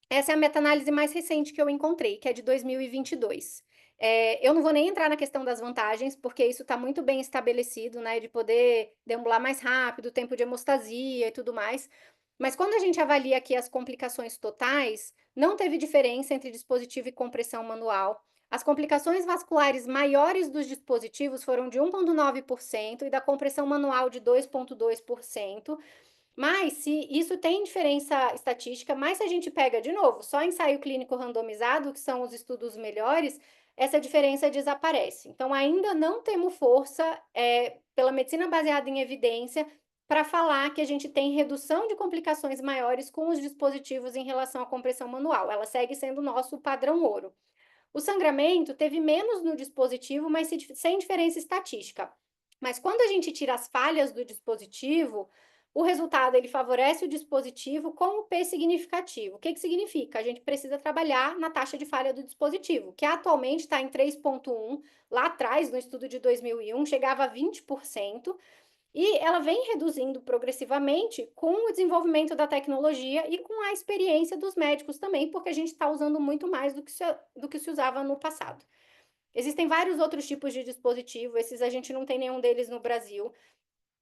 Essa é a meta-análise mais recente que eu encontrei, que é de 2022. Eu não vou nem entrar na questão das vantagens, porque isso está muito bem estabelecido, né, de poder deambular mais rápido, tempo de hemostasia e tudo mais. Mas quando a gente avalia aqui as complicações totais, não teve diferença entre dispositivo e compressão manual. As complicações vasculares maiores dos dispositivos foram de 1,9% e da compressão manual de 2,2%. Mas se isso tem diferença estatística, mas se a gente pega de novo só ensaio clínico randomizado, que são os estudos melhores, essa diferença desaparece. Então, ainda não temos força pela medicina baseada em evidência para falar que a gente tem redução de complicações maiores com os dispositivos em relação à compressão manual. Ela segue sendo o nosso padrão ouro. O sangramento teve menos no dispositivo, mas sem diferença estatística. Mas quando a gente tira as falhas do dispositivo, o resultado ele favorece o dispositivo com o P significativo. O que significa? A gente precisa trabalhar na taxa de falha do dispositivo, que atualmente está em 3,1. Lá atrás, no estudo de 2001, chegava a 20%, e ela vem reduzindo progressivamente com o desenvolvimento da tecnologia e com a experiência dos médicos também, porque a gente está usando muito mais do que se usava no passado. Existem vários outros tipos de dispositivo, esses a gente não tem nenhum deles no Brasil.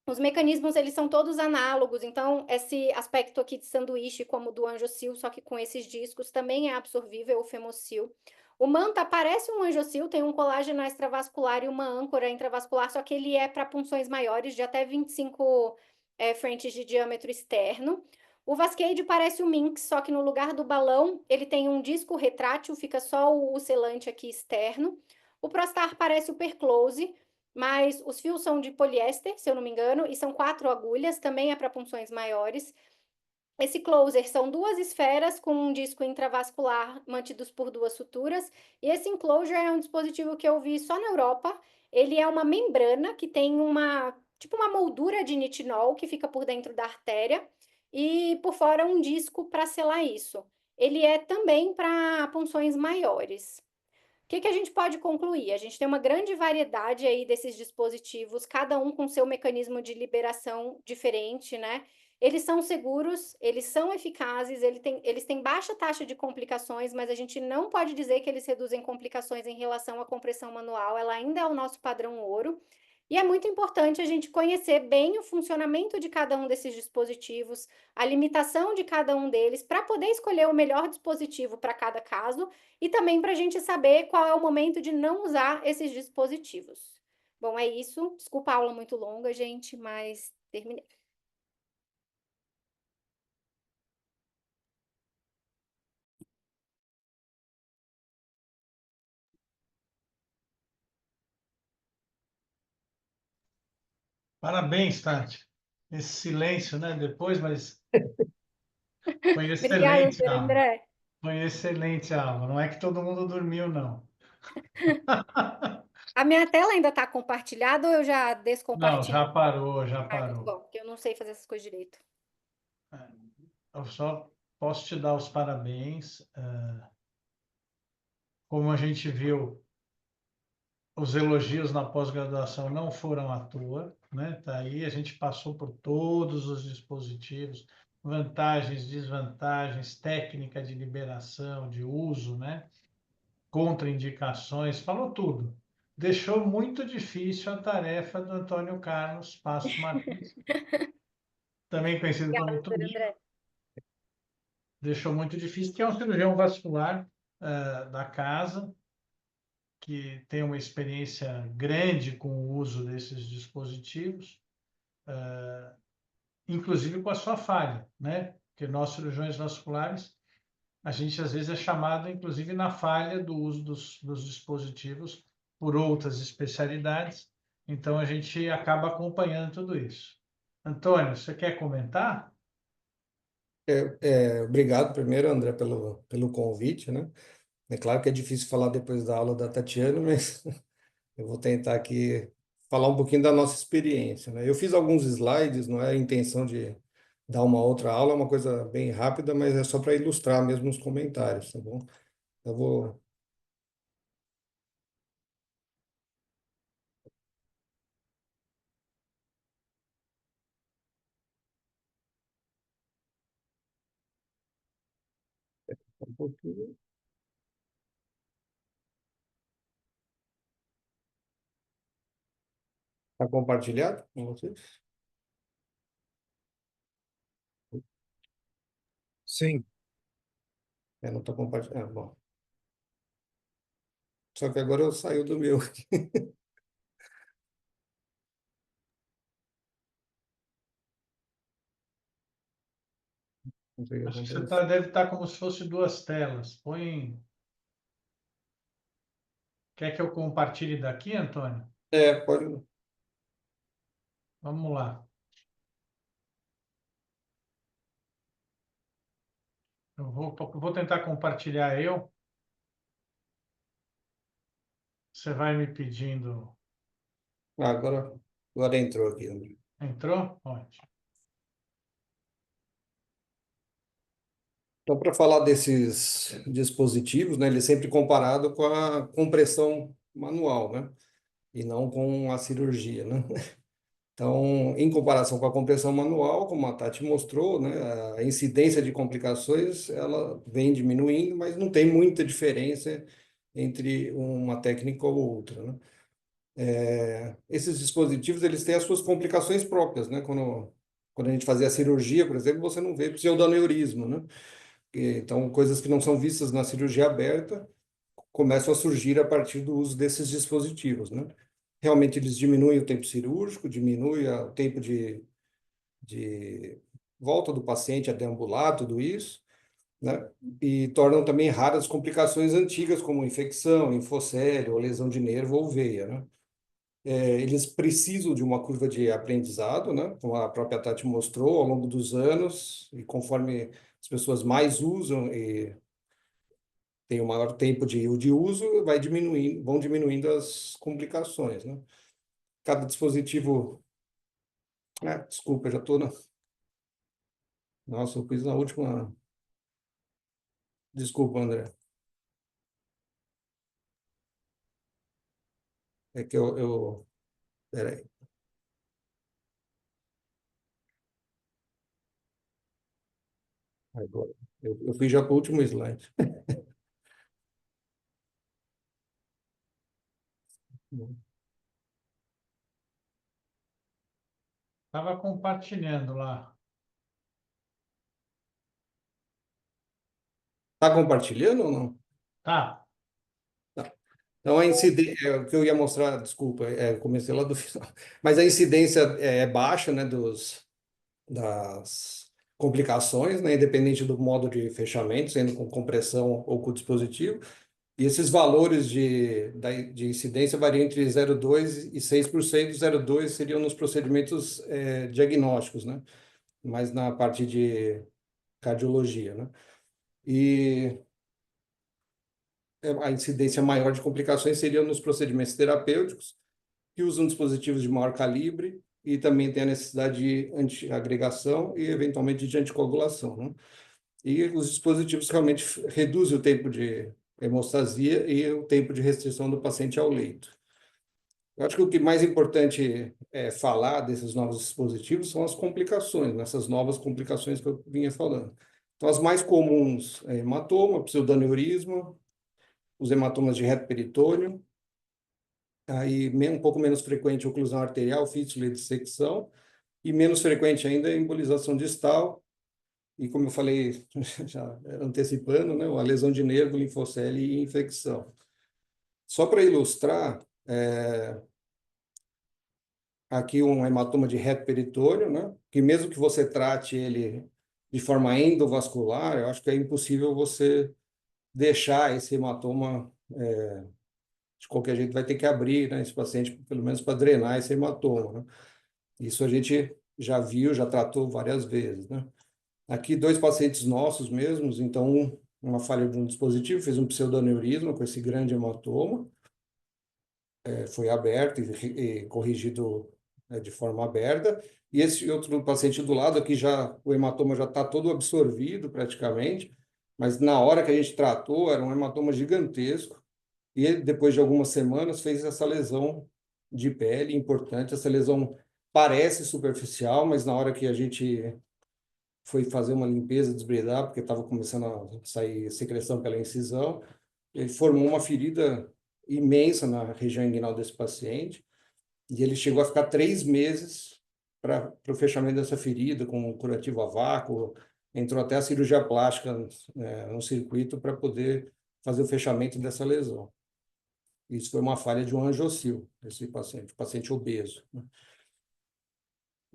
Os mecanismos, eles são todos análogos, então esse aspecto aqui de sanduíche, como o do angiocil, só que com esses discos, também é absorvível, o femocil. O manta parece um angiocil, tem um colágeno extravascular e uma âncora intravascular, só que ele é para punções maiores, de até 25 frentes de diâmetro externo. O Vascade parece o Minx, só que no lugar do balão, ele tem um disco retrátil, fica só o selante aqui externo. O Prostar parece o Perclose, mas os fios são de poliéster, se eu não me engano, e são 4 agulhas, também é para punções maiores. Esse closer são 2 esferas com um disco intravascular mantidos por 2 suturas, e esse enclosure é um dispositivo que eu vi só na Europa. Ele é uma membrana que tem tipo uma moldura de nitinol que fica por dentro da artéria, e por fora um disco para selar isso. Ele é também para punções maiores. O que a gente pode concluir? A gente tem uma grande variedade aí desses dispositivos, cada um com seu mecanismo de liberação diferente, né? Eles são seguros, eles são eficazes, eles têm baixa taxa de complicações, mas a gente não pode dizer que eles reduzem complicações em relação à compressão manual, ela ainda é o nosso padrão ouro. E é muito importante a gente conhecer bem o funcionamento de cada um desses dispositivos, a limitação de cada um deles, para poder escolher o melhor dispositivo para cada caso e também para a gente saber qual é o momento de não usar esses dispositivos. Bom, é isso. Desculpa a aula muito longa, gente, mas terminei. Parabéns, Tati. Esse silêncio, né? Depois, mas foi Obrigada, excelente doutor a aula. André. Foi excelente a aula. Não é que todo mundo dormiu, não. A minha tela ainda está compartilhada ou eu já Não, descompartilho? já parou, já Ah, então tá parou. bom, porque eu não sei fazer essas coisas direito. Eu só posso te dar os parabéns. Como a gente viu, os elogios na pós-graduação não foram à toa, né? Tá aí, a gente passou por todos os dispositivos, vantagens, desvantagens, técnica de liberação, de uso, né? Contraindicações, falou tudo. Deixou muito difícil a tarefa do Antônio Carlos Passos Martins, também conhecido Obrigada, como doutor Toninho. André. Deixou muito difícil, que é um cirurgião vascular da casa, que tem uma experiência grande com o uso desses dispositivos, inclusive com a sua falha, né? Porque nós, cirurgiões vasculares, a gente às vezes é chamado, inclusive, na falha do uso dos dispositivos por outras especialidades, então a gente acaba acompanhando tudo isso. Antônio, você quer comentar? Obrigado primeiro, André, pelo convite, né? É claro que é difícil falar depois da aula da Tatiana, mas eu vou tentar aqui falar um pouquinho da nossa experiência, né? Eu fiz alguns slides, não é a intenção de dar uma outra aula, é uma coisa bem rápida, mas é só para ilustrar mesmo os comentários, tá bom? Eu vou... um pouquinho. Está compartilhado com vocês? Sim. Não está compartilhado. Bom. Só que agora eu saio do meu. Não sei o que Acho que você acontece. deve estar como se fosse duas telas. Quer que eu compartilhe daqui, Antônio? Pode. Vamos lá. Eu vou tentar compartilhar eu. Você vai me pedindo. Agora entrou aqui, André. Entrou? Ótimo. Então, para falar desses dispositivos, né, ele é sempre comparado com a compressão manual, né, e não com a cirurgia, né? Então, em comparação com a compressão manual, como a Tati mostrou, né, a incidência de complicações ela vem diminuindo, mas não tem muita diferença entre uma técnica ou outra, né? Esses dispositivos eles têm as suas complicações próprias, né? Quando a gente fazia a cirurgia, por exemplo, você não vê pseudoaneurisma, né? Então, coisas que não são vistas na cirurgia aberta começam a surgir a partir do uso desses dispositivos, né? Realmente eles diminuem o tempo cirúrgico, diminuem o tempo de volta do paciente a deambular, tudo isso, né? E tornam também raras complicações antigas, como infecção, infocélio, ou lesão de nervo ou veia, né? Eles precisam de uma curva de aprendizado, né? Como a própria Tati mostrou, ao longo dos anos, e conforme as pessoas mais usam e tem um maior tempo de uso, vão diminuindo as complicações, né? Cada dispositivo... desculpa, já estou na... Nossa, eu fiz na última... Desculpa, André. É que Peraí. Agora, eu fui já para o último slide. Estava compartilhando lá. Está compartilhando ou não? Tá. Então, a incidência, o que eu ia mostrar, desculpa, eu comecei lá do final, mas a incidência é baixa, né, das complicações, né, independente do modo de fechamento, sendo com compressão ou com dispositivo, e esses valores de incidência variam entre 0,2% e 6%, 0,2% seriam nos procedimentos diagnósticos, né, mas na parte de cardiologia, né, e a incidência maior de complicações seria nos procedimentos terapêuticos, que usam dispositivos de maior calibre e também tem a necessidade de antiagregação e, eventualmente, de anticoagulação, né? E os dispositivos realmente reduzem o tempo de hemostasia e o tempo de restrição do paciente ao leito. Eu acho que o que mais importante é falar desses novos dispositivos são as complicações, nessas novas complicações que eu vinha falando. Então, as mais comuns é hematoma, pseudoaneurisma, os hematomas de reto peritônio, aí um pouco menos frequente oclusão arterial, fístula e dissecção, e menos frequente ainda a embolização distal, e como eu falei, já antecipando, né, a lesão de nervo, linfocele e infecção. Só para ilustrar, aqui um hematoma de reto peritônio, né, que mesmo que você trate ele de forma endovascular, eu acho que é impossível você deixar esse hematoma de qualquer jeito vai ter que abrir, né, esse paciente, pelo menos para drenar esse hematoma, né? Isso a gente já viu, já tratou várias vezes, né? Aqui, dois pacientes nossos mesmos, então, uma falha de um dispositivo, fez um pseudoaneurisma com esse grande hematoma, foi aberto e corrigido de forma aberta, e esse outro paciente do lado aqui, o hematoma já está todo absorvido praticamente, mas na hora que a gente tratou, era um hematoma gigantesco, e ele, depois de algumas semanas, fez essa lesão de pele importante. Essa lesão parece superficial, mas na hora que a gente foi fazer uma limpeza, desbridar, porque estava começando a sair secreção pela incisão, ele formou uma ferida imensa na região inguinal desse paciente, e ele chegou a ficar 3 meses para o fechamento dessa ferida, com um curativo a vácuo, entrou até a cirurgia plástica no circuito para poder fazer o fechamento dessa lesão. Isso foi uma falha de um angiocil, esse paciente obeso, né?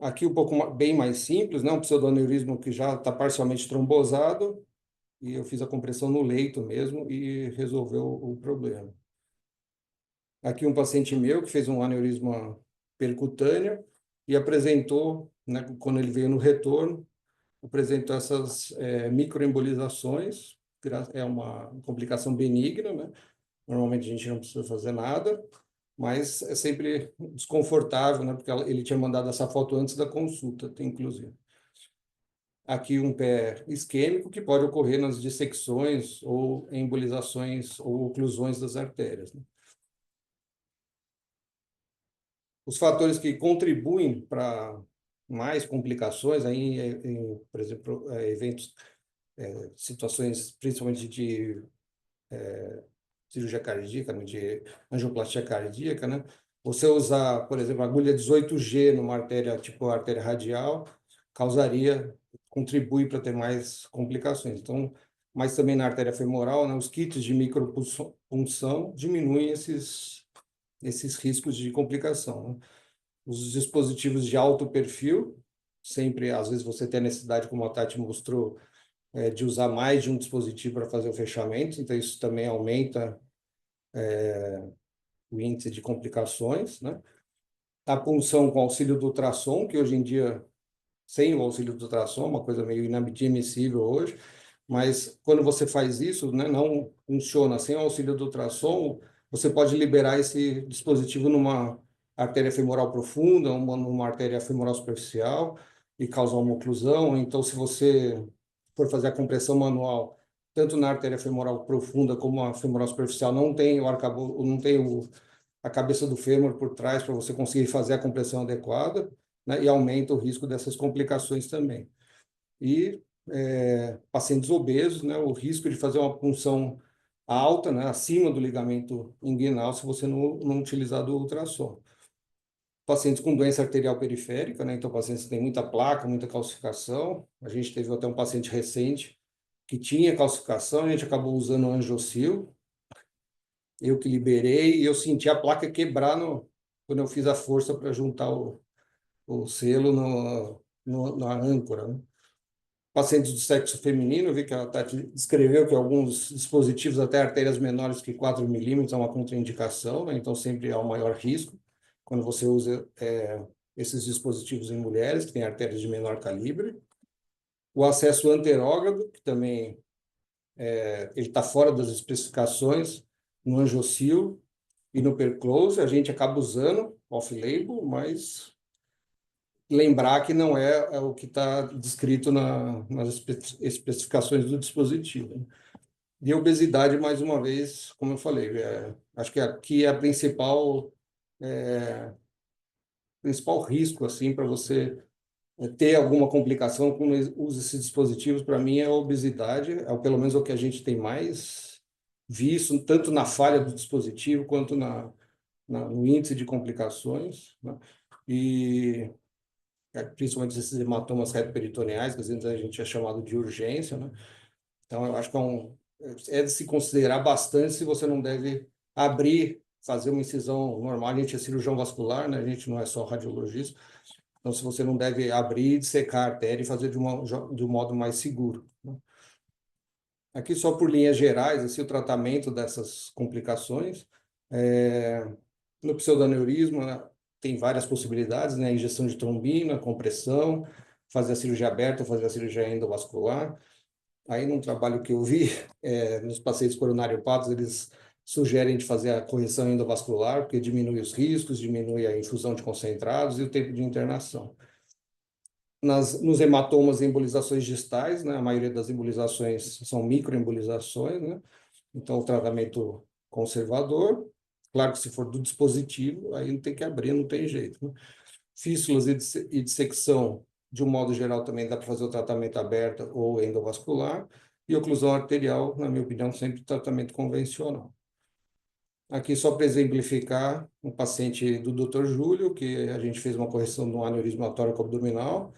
Aqui um pouco bem mais simples, né? Um pseudoaneurisma que já está parcialmente trombosado, e eu fiz a compressão no leito mesmo e resolveu o problema. Aqui um paciente meu que fez um aneurisma percutâneo e apresentou, né, quando ele veio no retorno, apresentou essas microembolizações, é uma complicação benigna, né? Normalmente a gente não precisa fazer nada, mas é sempre desconfortável, né? Porque ele tinha mandado essa foto antes da consulta, inclusive. aqui um pé isquêmico que pode ocorrer nas dissecções ou embolizações ou oclusões das artérias, né? Os fatores que contribuem para mais complicações, aí, por exemplo, eventos, situações principalmente de cirurgia cardíaca, né, de angioplastia cardíaca, né? Você usar, por exemplo, agulha 18G numa artéria, tipo artéria radial, contribui para ter mais complicações. Então, mas também na artéria femoral, né, os kits de micropunção diminuem esses riscos de complicação, né? Os dispositivos de alto perfil, sempre, às vezes você tem a necessidade, como a Tati mostrou, de usar mais de um dispositivo para fazer o fechamento, então isso também aumenta o índice de complicações, né? A punção com auxílio do ultrassom, que hoje em dia, sem o auxílio do ultrassom, é uma coisa meio inadmissível hoje, mas quando você faz isso, né, não funciona sem o auxílio do ultrassom, você pode liberar esse dispositivo numa artéria femoral profunda, numa artéria femoral superficial e causar uma oclusão. Então, se você for fazer a compressão manual, tanto na artéria femoral profunda como a femoral superficial, não tem a cabeça do fêmur por trás para você conseguir fazer a compressão adequada, né, e aumenta o risco dessas complicações também. E pacientes obesos, né, o risco de fazer uma punção alta, né, acima do ligamento inguinal, se você não utilizar do ultrassom. Pacientes com doença arterial periférica, né, então pacientes que têm muita placa, muita calcificação. A gente teve até um paciente recente que tinha calcificação, a gente acabou usando o Angiocil, eu que liberei, e eu senti a placa quebrar quando eu fiz a força para juntar o selo na âncora, né? Pacientes do sexo feminino, eu vi que a Tati descreveu que alguns dispositivos, até artérias menores que 4 milímetros, é uma contraindicação, né? Então sempre há um maior risco quando você usa esses dispositivos em mulheres que têm artérias de menor calibre. O acesso anterógrado, que também ele está fora das especificações no Angiocil e no Perclose, a gente acaba usando off-label, mas lembrar que não é o que está descrito nas especificações do dispositivo. E a obesidade, mais uma vez, como eu falei, acho que aqui é a principal risco assim para você ter alguma complicação quando usa esses dispositivos. Para mim é a obesidade, pelo menos o que a gente tem mais visto, tanto na falha do dispositivo quanto no índice de complicações, né? E principalmente esses hematomas retroperitoneais, que às vezes a gente é chamado de urgência, né? Então, eu acho que é de se considerar bastante se você não deve abrir, fazer uma incisão normal. A gente é cirurgião vascular, né? A gente não é só radiologista. Então, se você não deve abrir, dissecar a artéria e fazer de um modo mais seguro, né? Aqui, só por linhas gerais, assim, o tratamento dessas complicações. No pseudaneurisma, né, tem várias possibilidades, né? Injeção de trombina, compressão, fazer a cirurgia aberta, fazer a cirurgia endovascular. Aí, num trabalho que eu vi, nos pacientes coronariopatas, eles sugerem de fazer a correção endovascular, porque diminui os riscos, diminui a infusão de concentrados e o tempo de internação. Nos hematomas e embolizações distais, né, a maioria das embolizações são microembolizações, né? Então, o tratamento conservador, claro que se for do dispositivo, aí não tem que abrir, não tem jeito, né? Fístulas e dissecção, de um modo geral, também dá para fazer o tratamento aberto ou endovascular, e oclusão arterial, na minha opinião, sempre tratamento convencional. Aqui, só para exemplificar, um paciente do Dr. Júlio, que a gente fez uma correção do aneurisma tóraco-abdominal.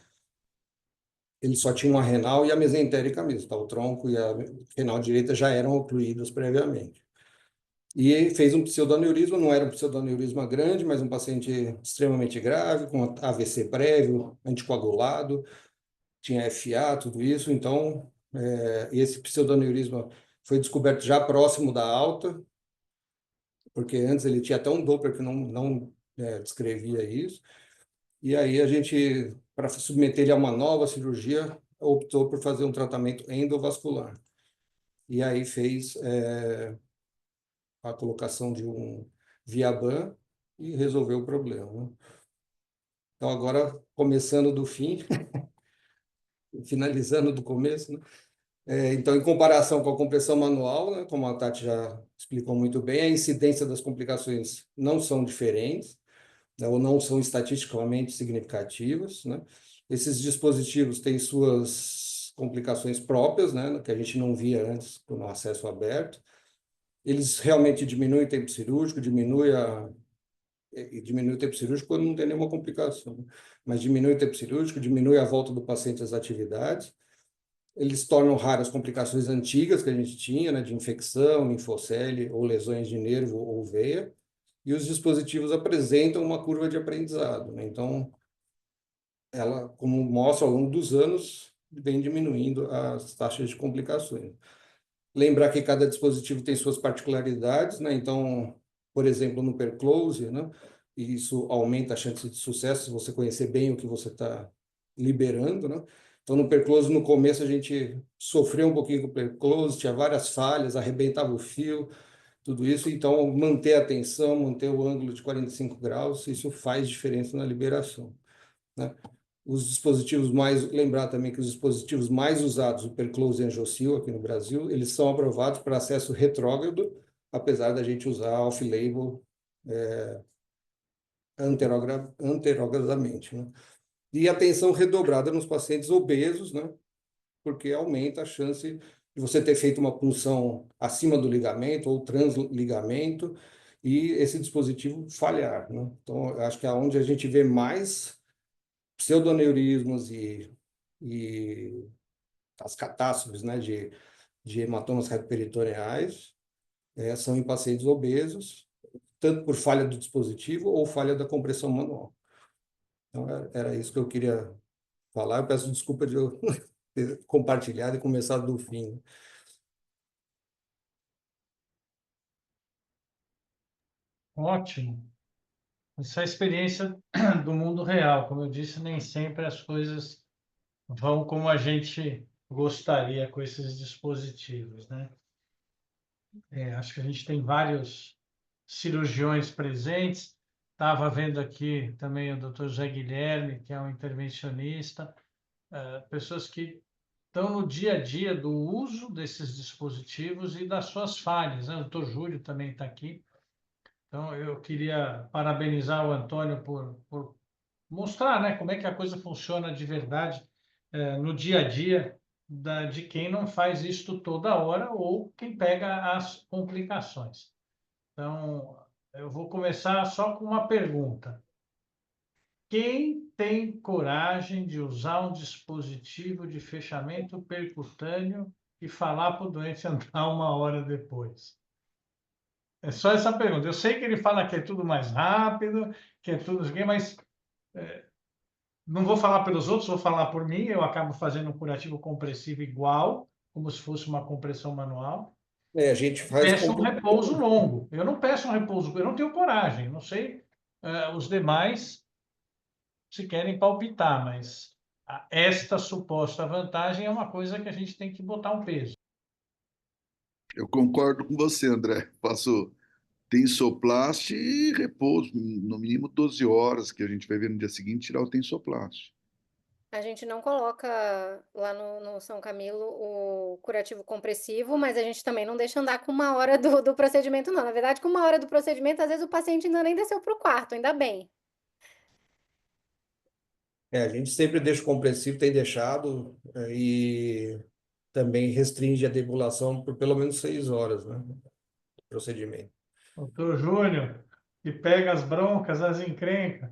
Ele só tinha uma renal e a mesentérica mesmo, tá? O tronco e a renal direita já eram ocluídos previamente. E fez um pseudoaneurisma, não era um pseudoaneurisma grande, mas um paciente extremamente grave, com AVC prévio, anticoagulado, tinha FA, tudo isso. Então, esse pseudoaneurisma foi descoberto já próximo da alta, porque antes ele tinha até um Doppler que não descrevia isso. E aí a gente, para submeter ele a uma nova cirurgia, optou por fazer um tratamento endovascular. E aí fez a colocação de um Viaban e resolveu o problema, né? Então, agora, começando do fim, finalizando do começo, né? Então, em comparação com a compressão manual, né, como a Tati já explicou muito bem, a incidência das complicações não são diferentes, né, ou não são estatisticamente significativas, né? Esses dispositivos têm suas complicações próprias, né, que a gente não via antes no acesso aberto. Eles realmente diminuem o tempo cirúrgico, diminui o tempo cirúrgico quando não tem nenhuma complicação, né? Mas diminui o tempo cirúrgico, diminui a volta do paciente às atividades. Eles tornam raras complicações antigas que a gente tinha, né, de infecção, linfocele ou lesões de nervo ou veia. E os dispositivos apresentam uma curva de aprendizado, né? Então, ela, como mostra ao longo dos anos, vem diminuindo as taxas de complicações. Lembrar que cada dispositivo tem suas particularidades, né? Então, por exemplo, no Perclose, né? E isso aumenta a chance de sucesso se você conhecer bem o que você está liberando, né? Então, no Perclose, no começo, a gente sofreu um pouquinho com o Perclose, tinha várias falhas, arrebentava o fio, tudo isso. Então, manter a tensão, manter o ângulo de 45 graus, isso faz diferença na liberação, né? Os dispositivos mais, lembrar também que os dispositivos mais usados, o Perclose e Angiocil aqui no Brasil, eles são aprovados para acesso retrógrado, apesar da gente usar off-label anterogradamente, né? E atenção redobrada nos pacientes obesos, né? Porque aumenta a chance de você ter feito uma punção acima do ligamento ou transligamento e esse dispositivo falhar, né? Então, eu acho que é onde a gente vê mais pseudoneurismos e as catástrofes, né, de hematomas retroperitoneais, são em pacientes obesos, tanto por falha do dispositivo ou falha da compressão manual. Então, era isso que eu queria falar. Eu peço desculpa de eu ter compartilhado e começado do fim, né? Ótimo. Essa é a experiência do mundo real. Como eu disse, nem sempre as coisas vão como a gente gostaria com esses dispositivos, né? Acho que a gente tem vários cirurgiões presentes. Estava vendo aqui também o Dr. José Guilherme, que é um intervencionista, pessoas que estão no dia a dia do uso desses dispositivos e das suas falhas, né? O Dr. Júlio também está aqui. Então, eu queria parabenizar o Antônio por mostrar, né, como é que a coisa funciona de verdade no dia a dia de quem não faz isto toda hora ou quem pega as complicações. Então, eu vou começar só com uma pergunta. Quem tem coragem de usar um dispositivo de fechamento percutâneo e falar para o doente andar uma hora depois? É só essa pergunta. Eu sei que ele fala que é tudo mais rápido, que é tudo isso aqui, mas não vou falar pelos outros, vou falar por mim. Eu acabo fazendo um curativo compressivo igual, como se fosse uma compressão manual. A gente faz Peço um repouso longo. Eu não peço um repouso, eu não tenho coragem. Não sei os demais se querem palpitar, mas esta suposta vantagem é uma coisa que a gente tem que botar um peso. Eu concordo com você, André. Faço tensoplast e repouso, no mínimo 12 horas, que a gente vai ver no dia seguinte tirar o tensoplast. A gente não coloca lá no São Camilo o curativo compressivo, mas a gente também não deixa andar com uma hora do procedimento, não. Na verdade, com uma hora do procedimento, às vezes o paciente ainda nem desceu para o quarto, ainda bem. A gente sempre deixa o compressivo, tem deixado, e também restringe a deambulação por pelo menos 6 horas, né? Procedimento. Doutor Júnior, que pega as broncas, as encrencas.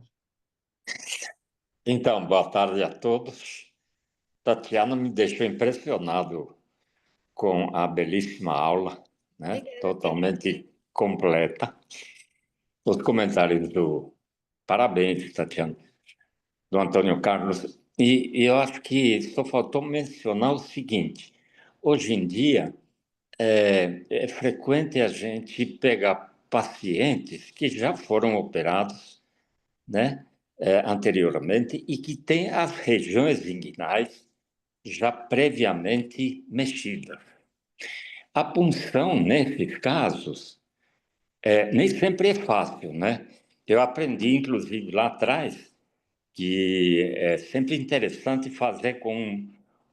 Então, boa tarde a todos. Tatiana me deixou impressionado com a belíssima aula, né? Obrigada. Totalmente completa. Os comentários do... Parabéns, Tatiana, do Antônio Carlos. E eu acho que só faltou mencionar o seguinte. Hoje em dia, é frequente a gente pegar pacientes que já foram operados, né? Anteriormente e que têm as regiões inguinais já previamente mexidas. A punção, nesses casos, nem sempre é fácil, né? Eu aprendi, inclusive, lá atrás, que é sempre interessante fazer com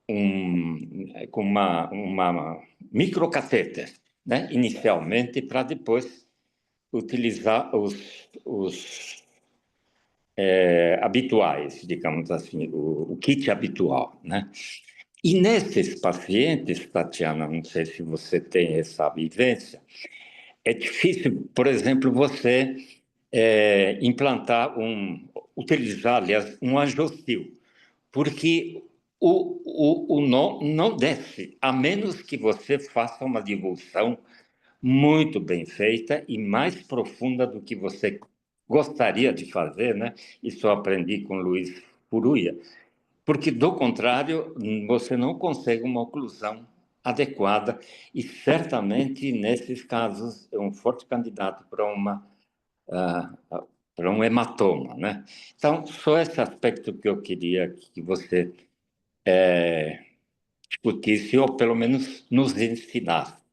com uma microcatéter, né? Inicialmente, para depois utilizar os habituais, digamos assim, o kit habitual, né? E nesses pacientes, Tatiana, não sei se você tem essa vivência, é difícil, por exemplo, você utilizar, aliás, um angiostil, porque o nó não desce, a menos que você faça uma divulsão muito bem feita e mais profunda do que você gostaria de fazer, né? Isso eu aprendi com Luiz Furuia, porque, do contrário, você não consegue uma oclusão adequada e, certamente, nesses casos, é um forte candidato para um hematoma, né? Então, só esse aspecto que eu queria que você discutisse ou, pelo menos, nos ensinasse.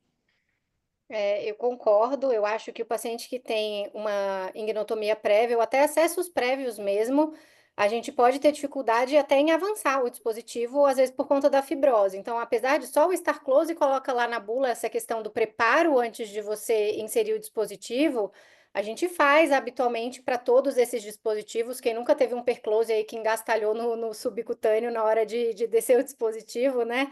Eu concordo, eu acho que o paciente que tem uma ignotomia prévia, ou até acessos prévios mesmo, a gente pode ter dificuldade até em avançar o dispositivo, às vezes por conta da fibrose. Então, apesar de só o Star Close coloca lá na bula essa questão do preparo antes de você inserir o dispositivo, a gente faz habitualmente para todos esses dispositivos. Quem nunca teve um perclose aí que engastalhou no subcutâneo na hora de descer o dispositivo, né?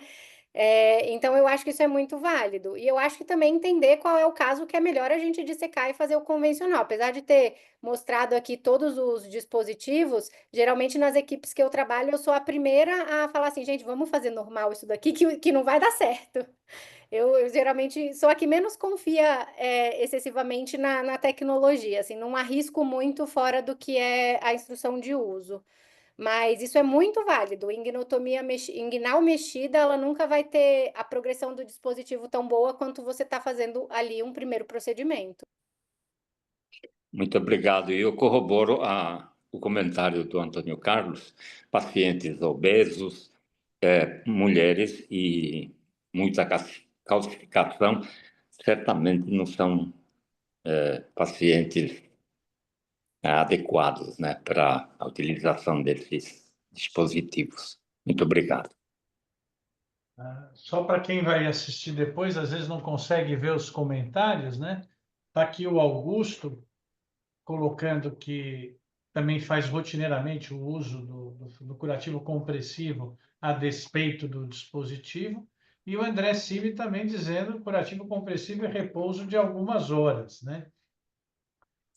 Então, eu acho que isso é muito válido. E eu acho que também entender qual é o caso que é melhor a gente dissecar e fazer o convencional. Apesar de ter mostrado aqui todos os dispositivos, geralmente nas equipes que eu trabalho, eu sou a primeira a falar assim, gente, vamos fazer normal isso daqui, que não vai dar certo. Eu geralmente sou a que menos confia excessivamente na tecnologia, assim, não arrisco muito fora do que é a instrução de uso. Mas isso é muito válido. Inguinal mexida, ela nunca vai ter a progressão do dispositivo tão boa quanto você está fazendo ali um primeiro procedimento. Muito obrigado. E eu corroboro o comentário do Antônio Carlos, pacientes obesos, mulheres e muita calcificação, certamente não são pacientes adequados, né, para a utilização desses dispositivos. Muito obrigado. Só para quem vai assistir depois, às vezes não consegue ver os comentários, né? Está aqui o Augusto colocando que também faz rotineiramente o uso do curativo compressivo a despeito do dispositivo. E o André Civi também dizendo que o curativo compressivo é repouso de algumas horas, né?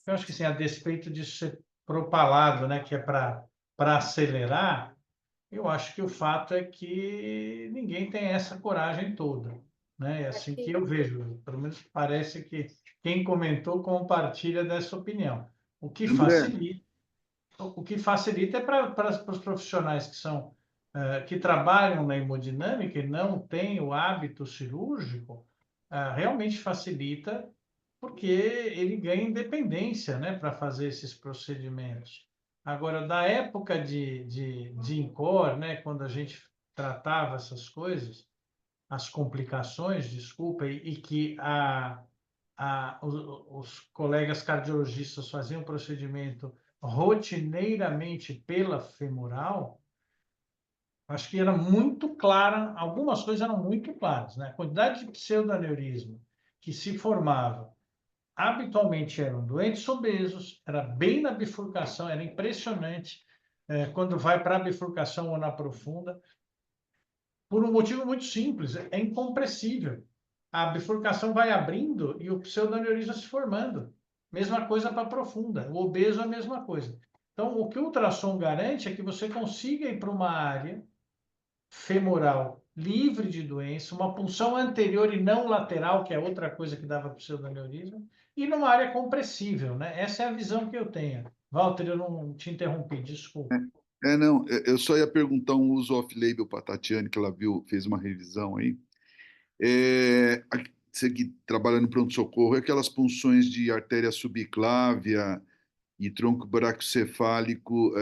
Eu acho que sim, a despeito disso ser propalado, né, que é para acelerar, eu acho que o fato é que ninguém tem essa coragem toda, né? É assim que eu vejo, pelo menos parece que quem comentou compartilha dessa opinião. O que André, facilita, o que facilita é para os profissionais que são que trabalham na hemodinâmica e não têm o hábito cirúrgico, realmente facilita porque ele ganha independência, né, para fazer esses procedimentos. Agora, da época de INCOR, né, quando a gente tratava essas coisas, as complicações, desculpa, e que os colegas cardiologistas faziam o procedimento rotineiramente pela femoral, acho que era muito clara, algumas coisas eram muito claras, né? A quantidade de pseudoaneurisma que se formava habitualmente eram doentes obesos, era bem na bifurcação, era impressionante quando vai para a bifurcação ou na profunda, por um motivo muito simples, é incompressível. A bifurcação vai abrindo e o pseudoaneurisma se formando. Mesma coisa para a profunda, o obeso é a mesma coisa. Então, o que o ultrassom garante é que você consiga ir para uma área femoral livre de doença, uma punção anterior e não lateral, que é outra coisa que dava pseudoaneurisma, e numa área compressível, né? Essa é a visão que eu tenho. Walter, eu não te interrompi, desculpa. não, eu só ia perguntar um uso off-label para a Tatiane, que ela viu, fez uma revisão aí. Você que trabalha no pronto-socorro, aquelas punções de artéria subclávia e tronco braquiocefálico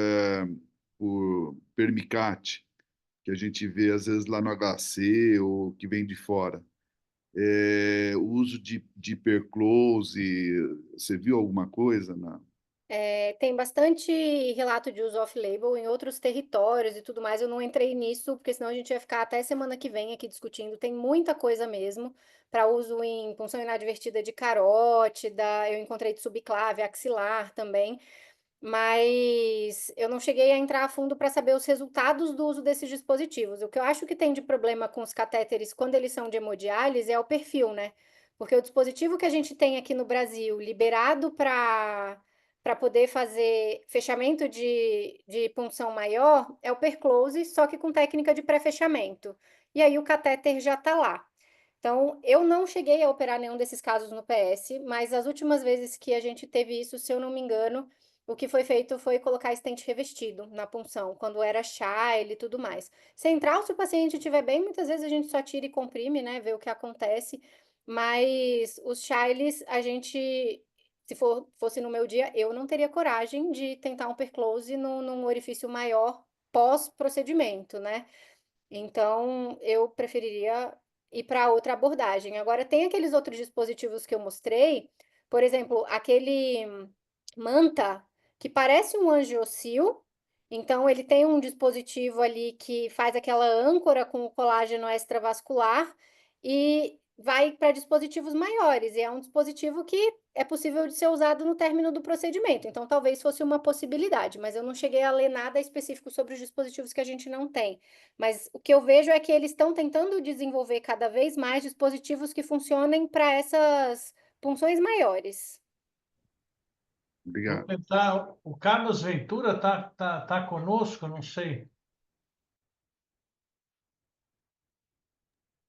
por permicate, que a gente vê às vezes lá no HC ou que vem de fora. O uso de hiperclose, você viu alguma coisa? Tem bastante relato de uso off-label em outros territórios e tudo mais. Eu não entrei nisso, porque senão a gente ia ficar até semana que vem aqui discutindo. Tem muita coisa mesmo para uso em punção inadvertida de carótida, eu encontrei de subclave, axilar também, mas eu não cheguei a entrar a fundo para saber os resultados do uso desses dispositivos. O que eu acho que tem de problema com os catéteres quando eles são de hemodiálise é o perfil, né? Porque o dispositivo que a gente tem aqui no Brasil, liberado para poder fazer fechamento de punção maior, é o perclose, só que com técnica de pré-fechamento. E aí o catéter já está lá. Então, eu não cheguei a operar nenhum desses casos no PS, mas as últimas vezes que a gente teve isso, se eu não me engano, o que foi feito foi colocar stent revestido na punção, quando era Shile e tudo mais. Central, se o paciente estiver bem, muitas vezes a gente só tira e comprime, né, vê o que acontece, mas os Shiles, a gente, se fosse no meu dia, eu não teria coragem de tentar um perclose num orifício maior pós-procedimento, né? Então, eu preferiria ir para outra abordagem. Agora, tem aqueles outros dispositivos que eu mostrei, por exemplo, aquele Manta, que parece um angiocil, então ele tem um dispositivo ali que faz aquela âncora com o colágeno extravascular e vai para dispositivos maiores, e é um dispositivo que é possível de ser usado no término do procedimento, então talvez fosse uma possibilidade, mas eu não cheguei a ler nada específico sobre os dispositivos que a gente não tem. Mas o que eu vejo é que eles estão tentando desenvolver cada vez mais dispositivos que funcionem para essas punções maiores. Vou Obrigado. tentar. O Carlos Ventura tá conosco, não sei.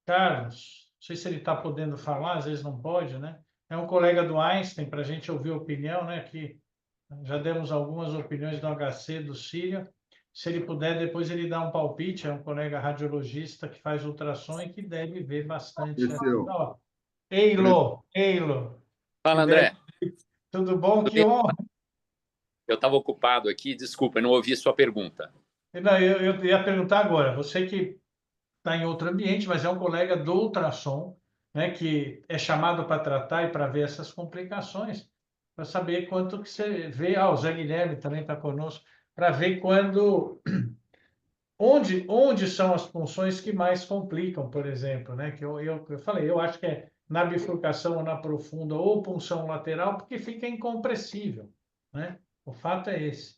Carlos, não sei se ele está podendo falar, às vezes não pode, né? É um colega do Einstein, para a gente ouvir a opinião, né? Que já demos algumas opiniões do HC, do Círio. Se ele puder, depois ele dá um palpite. É um colega radiologista que faz ultrassom e que deve ver bastante. Cresceu. Ó, Eilo, que Fala, deve... André. Tudo bom? Tudo Que bem? honra. Eu estava ocupado aqui, desculpa, eu não ouvi sua pergunta. Não, eu ia perguntar agora. Você que está em outro ambiente, mas é um colega do ultrassom, né, que é chamado para tratar e para ver essas complicações, para saber quanto que você vê. Ah, o Zé Guilherme também está conosco, para ver onde são as funções que mais complicam, por exemplo, né? Que eu falei, eu acho que é na bifurcação ou na profunda ou punção lateral, porque fica incompressível, né? O fato é esse.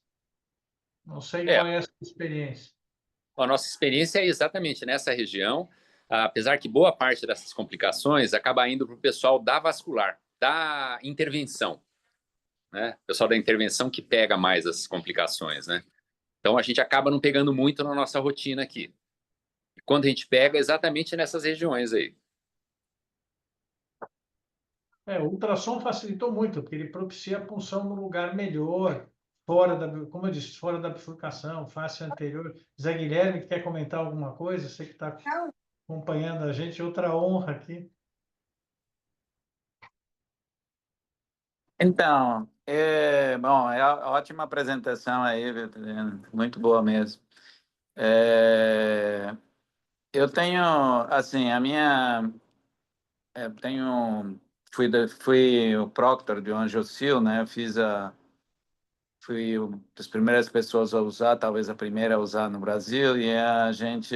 Não sei É, qual é a sua experiência. a nossa experiência é exatamente nessa região, apesar que boa parte dessas complicações acaba indo para o pessoal da vascular, da intervenção, né? O pessoal da intervenção que pega mais as complicações, né? Então a gente acaba não pegando muito na nossa rotina aqui. E quando a gente pega, é exatamente nessas regiões aí. O ultrassom facilitou muito, porque ele propicia a punção no lugar melhor, como eu disse, fora da bifurcação, face anterior. Zé Guilherme, quer comentar alguma coisa? Você que está acompanhando a gente, outra honra aqui. Então, bom, é ótima apresentação aí, Vitorino, muito boa mesmo. É, eu tenho, assim, fui o proctor de um angiocil, né? Fui uma das primeiras pessoas a usar, talvez a primeira a usar no Brasil, e a gente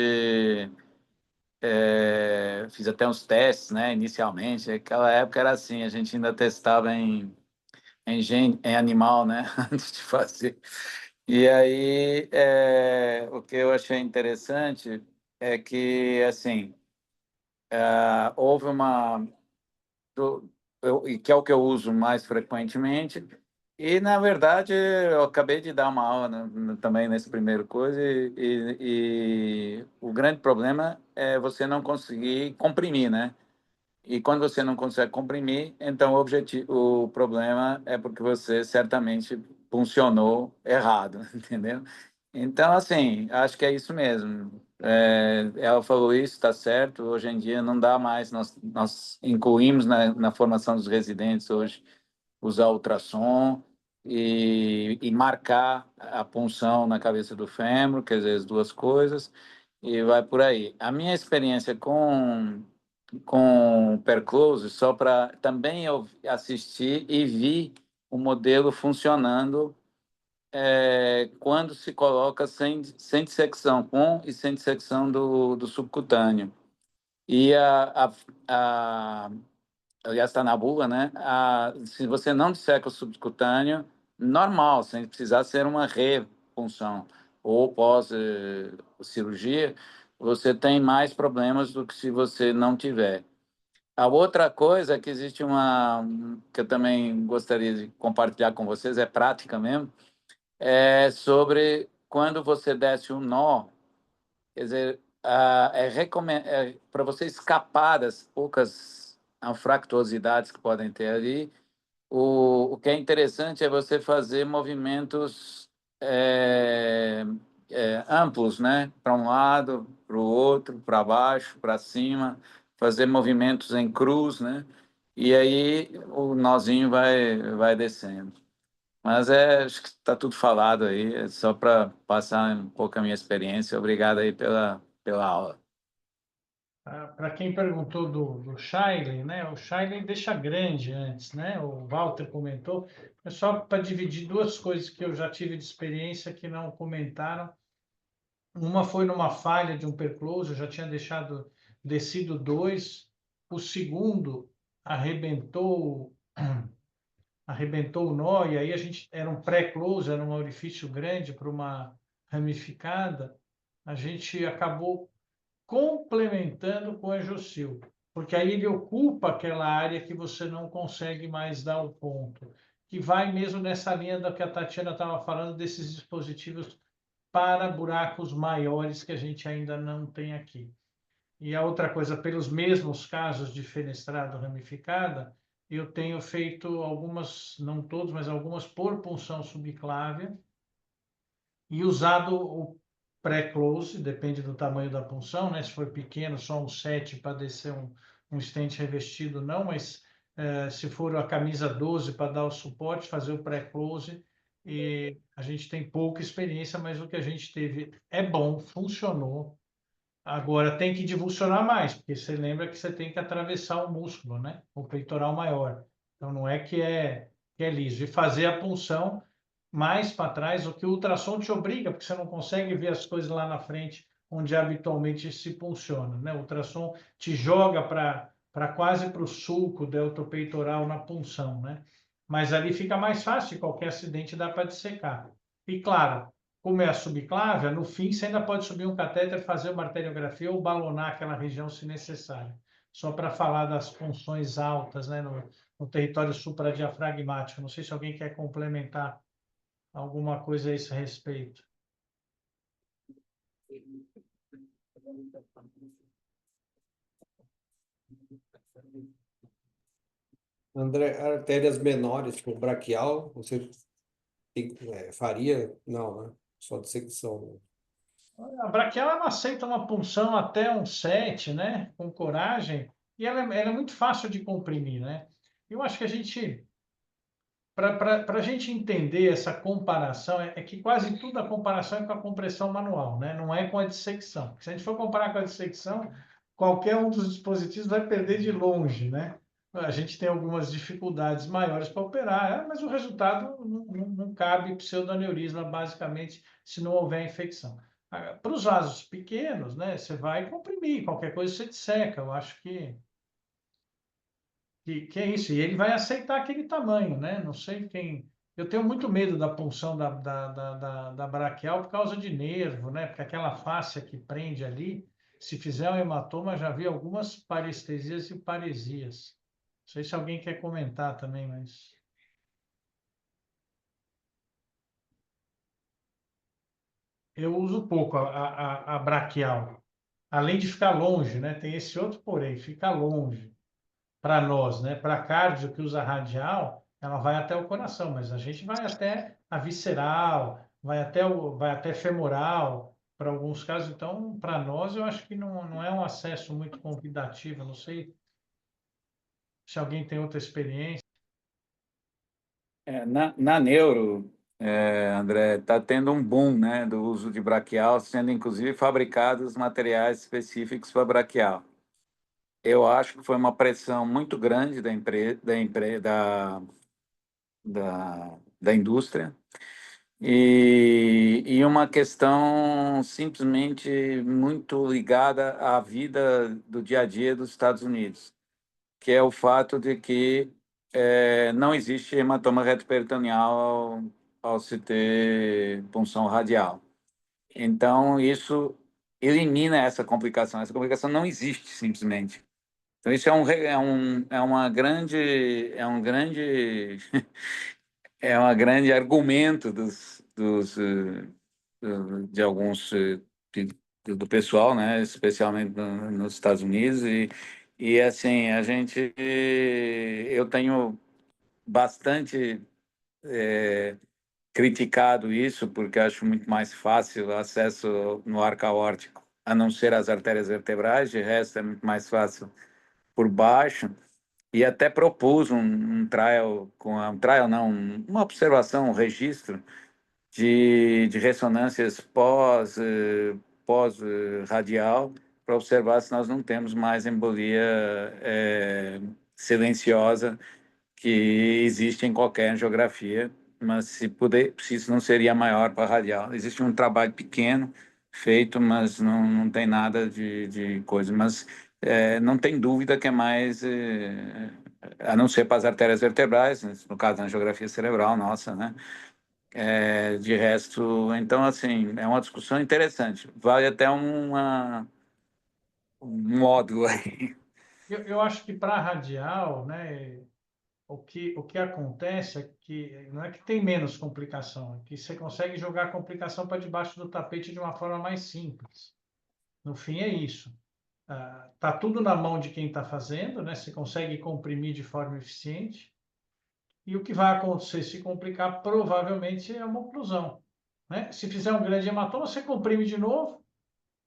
fiz até uns testes, né? Inicialmente, aquela época era assim, a gente ainda testava em animal, né? Antes de fazer. E aí, o que eu achei interessante é que, assim, houve e que é o que eu uso mais frequentemente, e, na verdade, eu acabei de dar uma aula também nesse primeiro coisa, e o grande problema é você não conseguir comprimir, né? E quando você não consegue comprimir, então o problema é porque você certamente funcionou errado, entendeu? Então, assim, acho que é isso mesmo. Ela falou isso, está certo. Hoje em dia não dá mais. Nós incluímos na formação dos residentes hoje usar ultrassom e marcar a punção na cabeça do fêmur, quer dizer, as duas coisas, e vai por aí. A minha experiência com Perclose, só para também eu assisti e vi o modelo funcionando quando se coloca sem dissecção, com e sem dissecção do subcutâneo. E aliás, está na bula, né? Se você não disseca o subcutâneo, normal, sem precisar ser uma repunção ou pós-cirurgia, você tem mais problemas do que se você não tiver. A outra coisa é que existe que eu também gostaria de compartilhar com vocês, é prática mesmo, é sobre quando você desce um nó, quer dizer, para você escapar das poucas anfractuosidades que podem ter ali, o que é interessante é você fazer movimentos amplos, né? Para um lado, para o outro, para baixo, para cima, fazer movimentos em cruz, né? E aí o nozinho vai descendo. Mas acho que está tudo falado aí, é só para passar um pouco a minha experiência. Obrigado aí pela aula. Para quem perguntou do Shiley, né? O Shiley deixa grande antes, né? O Walter comentou. É só para dividir duas coisas que eu já tive de experiência que não comentaram. Uma foi numa falha de um perclose, eu já tinha descido 2. O segundo arrebentou o nó, e aí a gente era um pré-close, era um orifício grande para uma ramificada. A gente acabou complementando com o Angiocil, porque aí ele ocupa aquela área que você não consegue mais dar o ponto, que vai mesmo nessa linha da que a Tatiana estava falando, desses dispositivos para buracos maiores que a gente ainda não tem aqui. E a outra coisa, pelos mesmos casos de fenestrado ramificada, eu tenho feito algumas, não todos, mas algumas por punção subclávia e usado o pré-close, depende do tamanho da punção, né? Se for pequeno, só um 7 para descer um stent revestido, não, mas se for a camisa 12 para dar o suporte, fazer o pré-close. E a gente tem pouca experiência, mas o que a gente teve é bom, funcionou. Agora tem que divulsionar mais, porque você lembra que você tem que atravessar o músculo, né? O peitoral maior. Então não é que é liso. E fazer a punção mais para trás, o que o ultrassom te obriga, porque você não consegue ver as coisas lá na frente, onde habitualmente se funciona, né? O ultrassom te joga para quase para o sulco deltopeitoral na punção, né? Mas ali fica mais fácil, qualquer acidente dá para dissecar. E claro, como é a subclávia, no fim você ainda pode subir um catéter, fazer uma arteriografia ou balonar aquela região se necessário. Só para falar das funções altas, né, no território supradiafragmático. Não sei se alguém quer complementar alguma coisa a esse respeito. André, artérias menores, tipo braquial, você faria? Não, né? Só dissecção, né? A braquial ela aceita uma punção até um 7, né? Com coragem, e ela é muito fácil de comprimir, né? Eu acho que a gente, para a gente entender essa comparação, é que quase tudo a comparação é com a compressão manual, né? Não é com a dissecção. Se a gente for comparar com a dissecção, qualquer um dos dispositivos vai perder de longe, né? A gente tem algumas dificuldades maiores para operar, mas o resultado não cabe pseudoneurisma, basicamente, se não houver infecção. Para os vasos pequenos, né, você vai comprimir, qualquer coisa você disseca. Eu acho que é isso. E ele vai aceitar aquele tamanho, né? Não sei quem. Eu tenho muito medo da punção da braquial por causa de nervo, né? Porque aquela fáscia que prende ali, se fizer um hematoma, já vi algumas parestesias e paresias. Não sei se alguém quer comentar também, mas. Eu uso pouco a braquial. Além de ficar longe, né? Tem esse outro porém, fica longe. Para nós, né? Para cardio que usa radial, ela vai até o coração, mas a gente vai até a visceral, vai até femoral, para alguns casos. Então, para nós, eu acho que não é um acesso muito convidativo. Não sei se alguém tem outra experiência. Na neuro, André, está tendo um boom, né, do uso de braquial, sendo inclusive fabricados materiais específicos para braquial. Eu acho que foi uma pressão muito grande da indústria, e uma questão simplesmente muito ligada à vida do dia a dia dos Estados Unidos, que é o fato de que não existe hematoma retroperitoneal ao se ter punção radial. Então, isso elimina essa complicação. Essa complicação não existe, simplesmente. Então, isso é uma grande argumento de alguns do pessoal, né, especialmente nos Estados Unidos, e assim eu tenho bastante criticado isso, porque acho muito mais fácil o acesso no arco aórtico, a não ser as artérias vertebrais, de resto é muito mais fácil por baixo. E até propus um trial, uma observação, um registro de ressonâncias pós-radial, para observar se nós não temos mais embolia silenciosa que existe em qualquer angiografia, mas se isso não seria maior para radial. Existe um trabalho pequeno feito, mas não tem nada de coisa. Mas não tem dúvida que é mais, a não ser para as artérias vertebrais, no caso da angiografia cerebral nossa, né? De resto, então, assim, é uma discussão interessante. Vale até um módulo aí. Eu acho que para radial, né, o que acontece é que não é que tem menos complicação, é que você consegue jogar a complicação para debaixo do tapete de uma forma mais simples. No fim, é isso. Tá tudo na mão de quem está fazendo, né? Você consegue comprimir de forma eficiente. E o que vai acontecer se complicar provavelmente é uma oclusão, né? Se fizer um grande hematoma, você comprime de novo,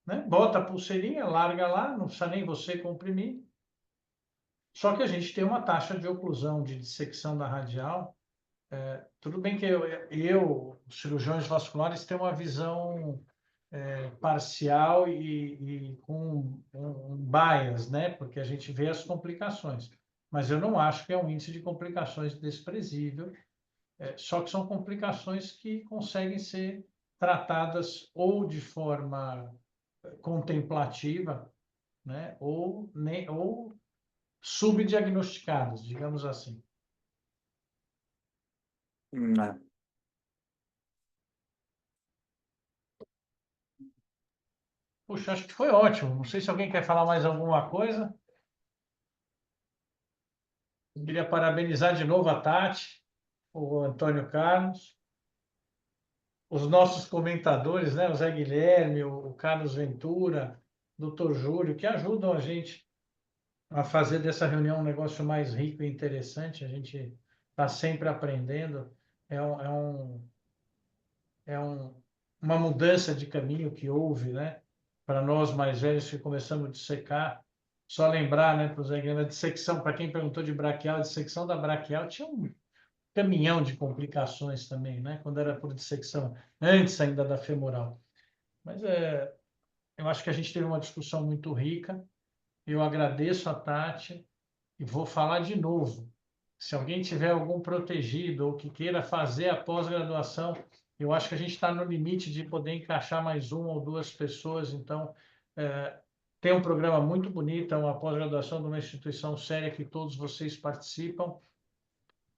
né? Bota a pulseirinha, larga lá, não precisa nem você comprimir. Só que a gente tem uma taxa de oclusão, de dissecção da radial. Tudo bem que os cirurgiões vasculares, têm uma visão parcial e com um bias, né? Porque a gente vê as complicações. Mas eu não acho que é um índice de complicações desprezível. Só que são complicações que conseguem ser tratadas ou de forma contemplativa, né? Ou subdiagnosticadas, digamos assim. Né? Puxa, acho que foi ótimo. Não sei se alguém quer falar mais alguma coisa. Eu queria parabenizar de novo a Tati, o Antônio Carlos, os nossos comentadores, né? O Zé Guilherme, o Carlos Ventura, o Dr. Júlio, que ajudam a gente a fazer dessa reunião um negócio mais rico e interessante. A gente está sempre aprendendo. É, um, é, um, uma mudança de caminho que houve, né? Para nós mais velhos que começamos a dissecar. Só lembrar, né, para o Zé Guilherme, a dissecção, para quem perguntou de braquial, a dissecção da braquial tinha um caminhão de complicações também, né? Quando era por dissecção, antes ainda da femoral. Mas eu acho que a gente teve uma discussão muito rica. Eu agradeço a Tati e vou falar de novo. Se alguém tiver algum protegido ou que queira fazer a pós-graduação, eu acho que a gente está no limite de poder encaixar mais uma ou duas pessoas. Então, tem um programa muito bonito, é uma pós-graduação de uma instituição séria que todos vocês participam.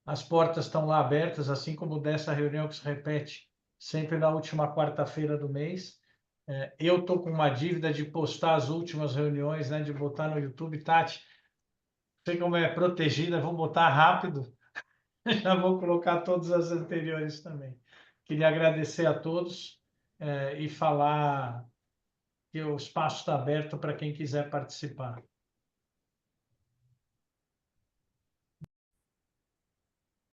As portas estão lá abertas, assim como dessa reunião que se repete sempre na última quarta-feira do mês. Eu estou com uma dívida de postar as últimas reuniões, né, de botar no YouTube. Tati, sei como é protegida, vou botar rápido. Já vou colocar todas as anteriores também. Queria agradecer a todos e falar que o espaço está aberto para quem quiser participar.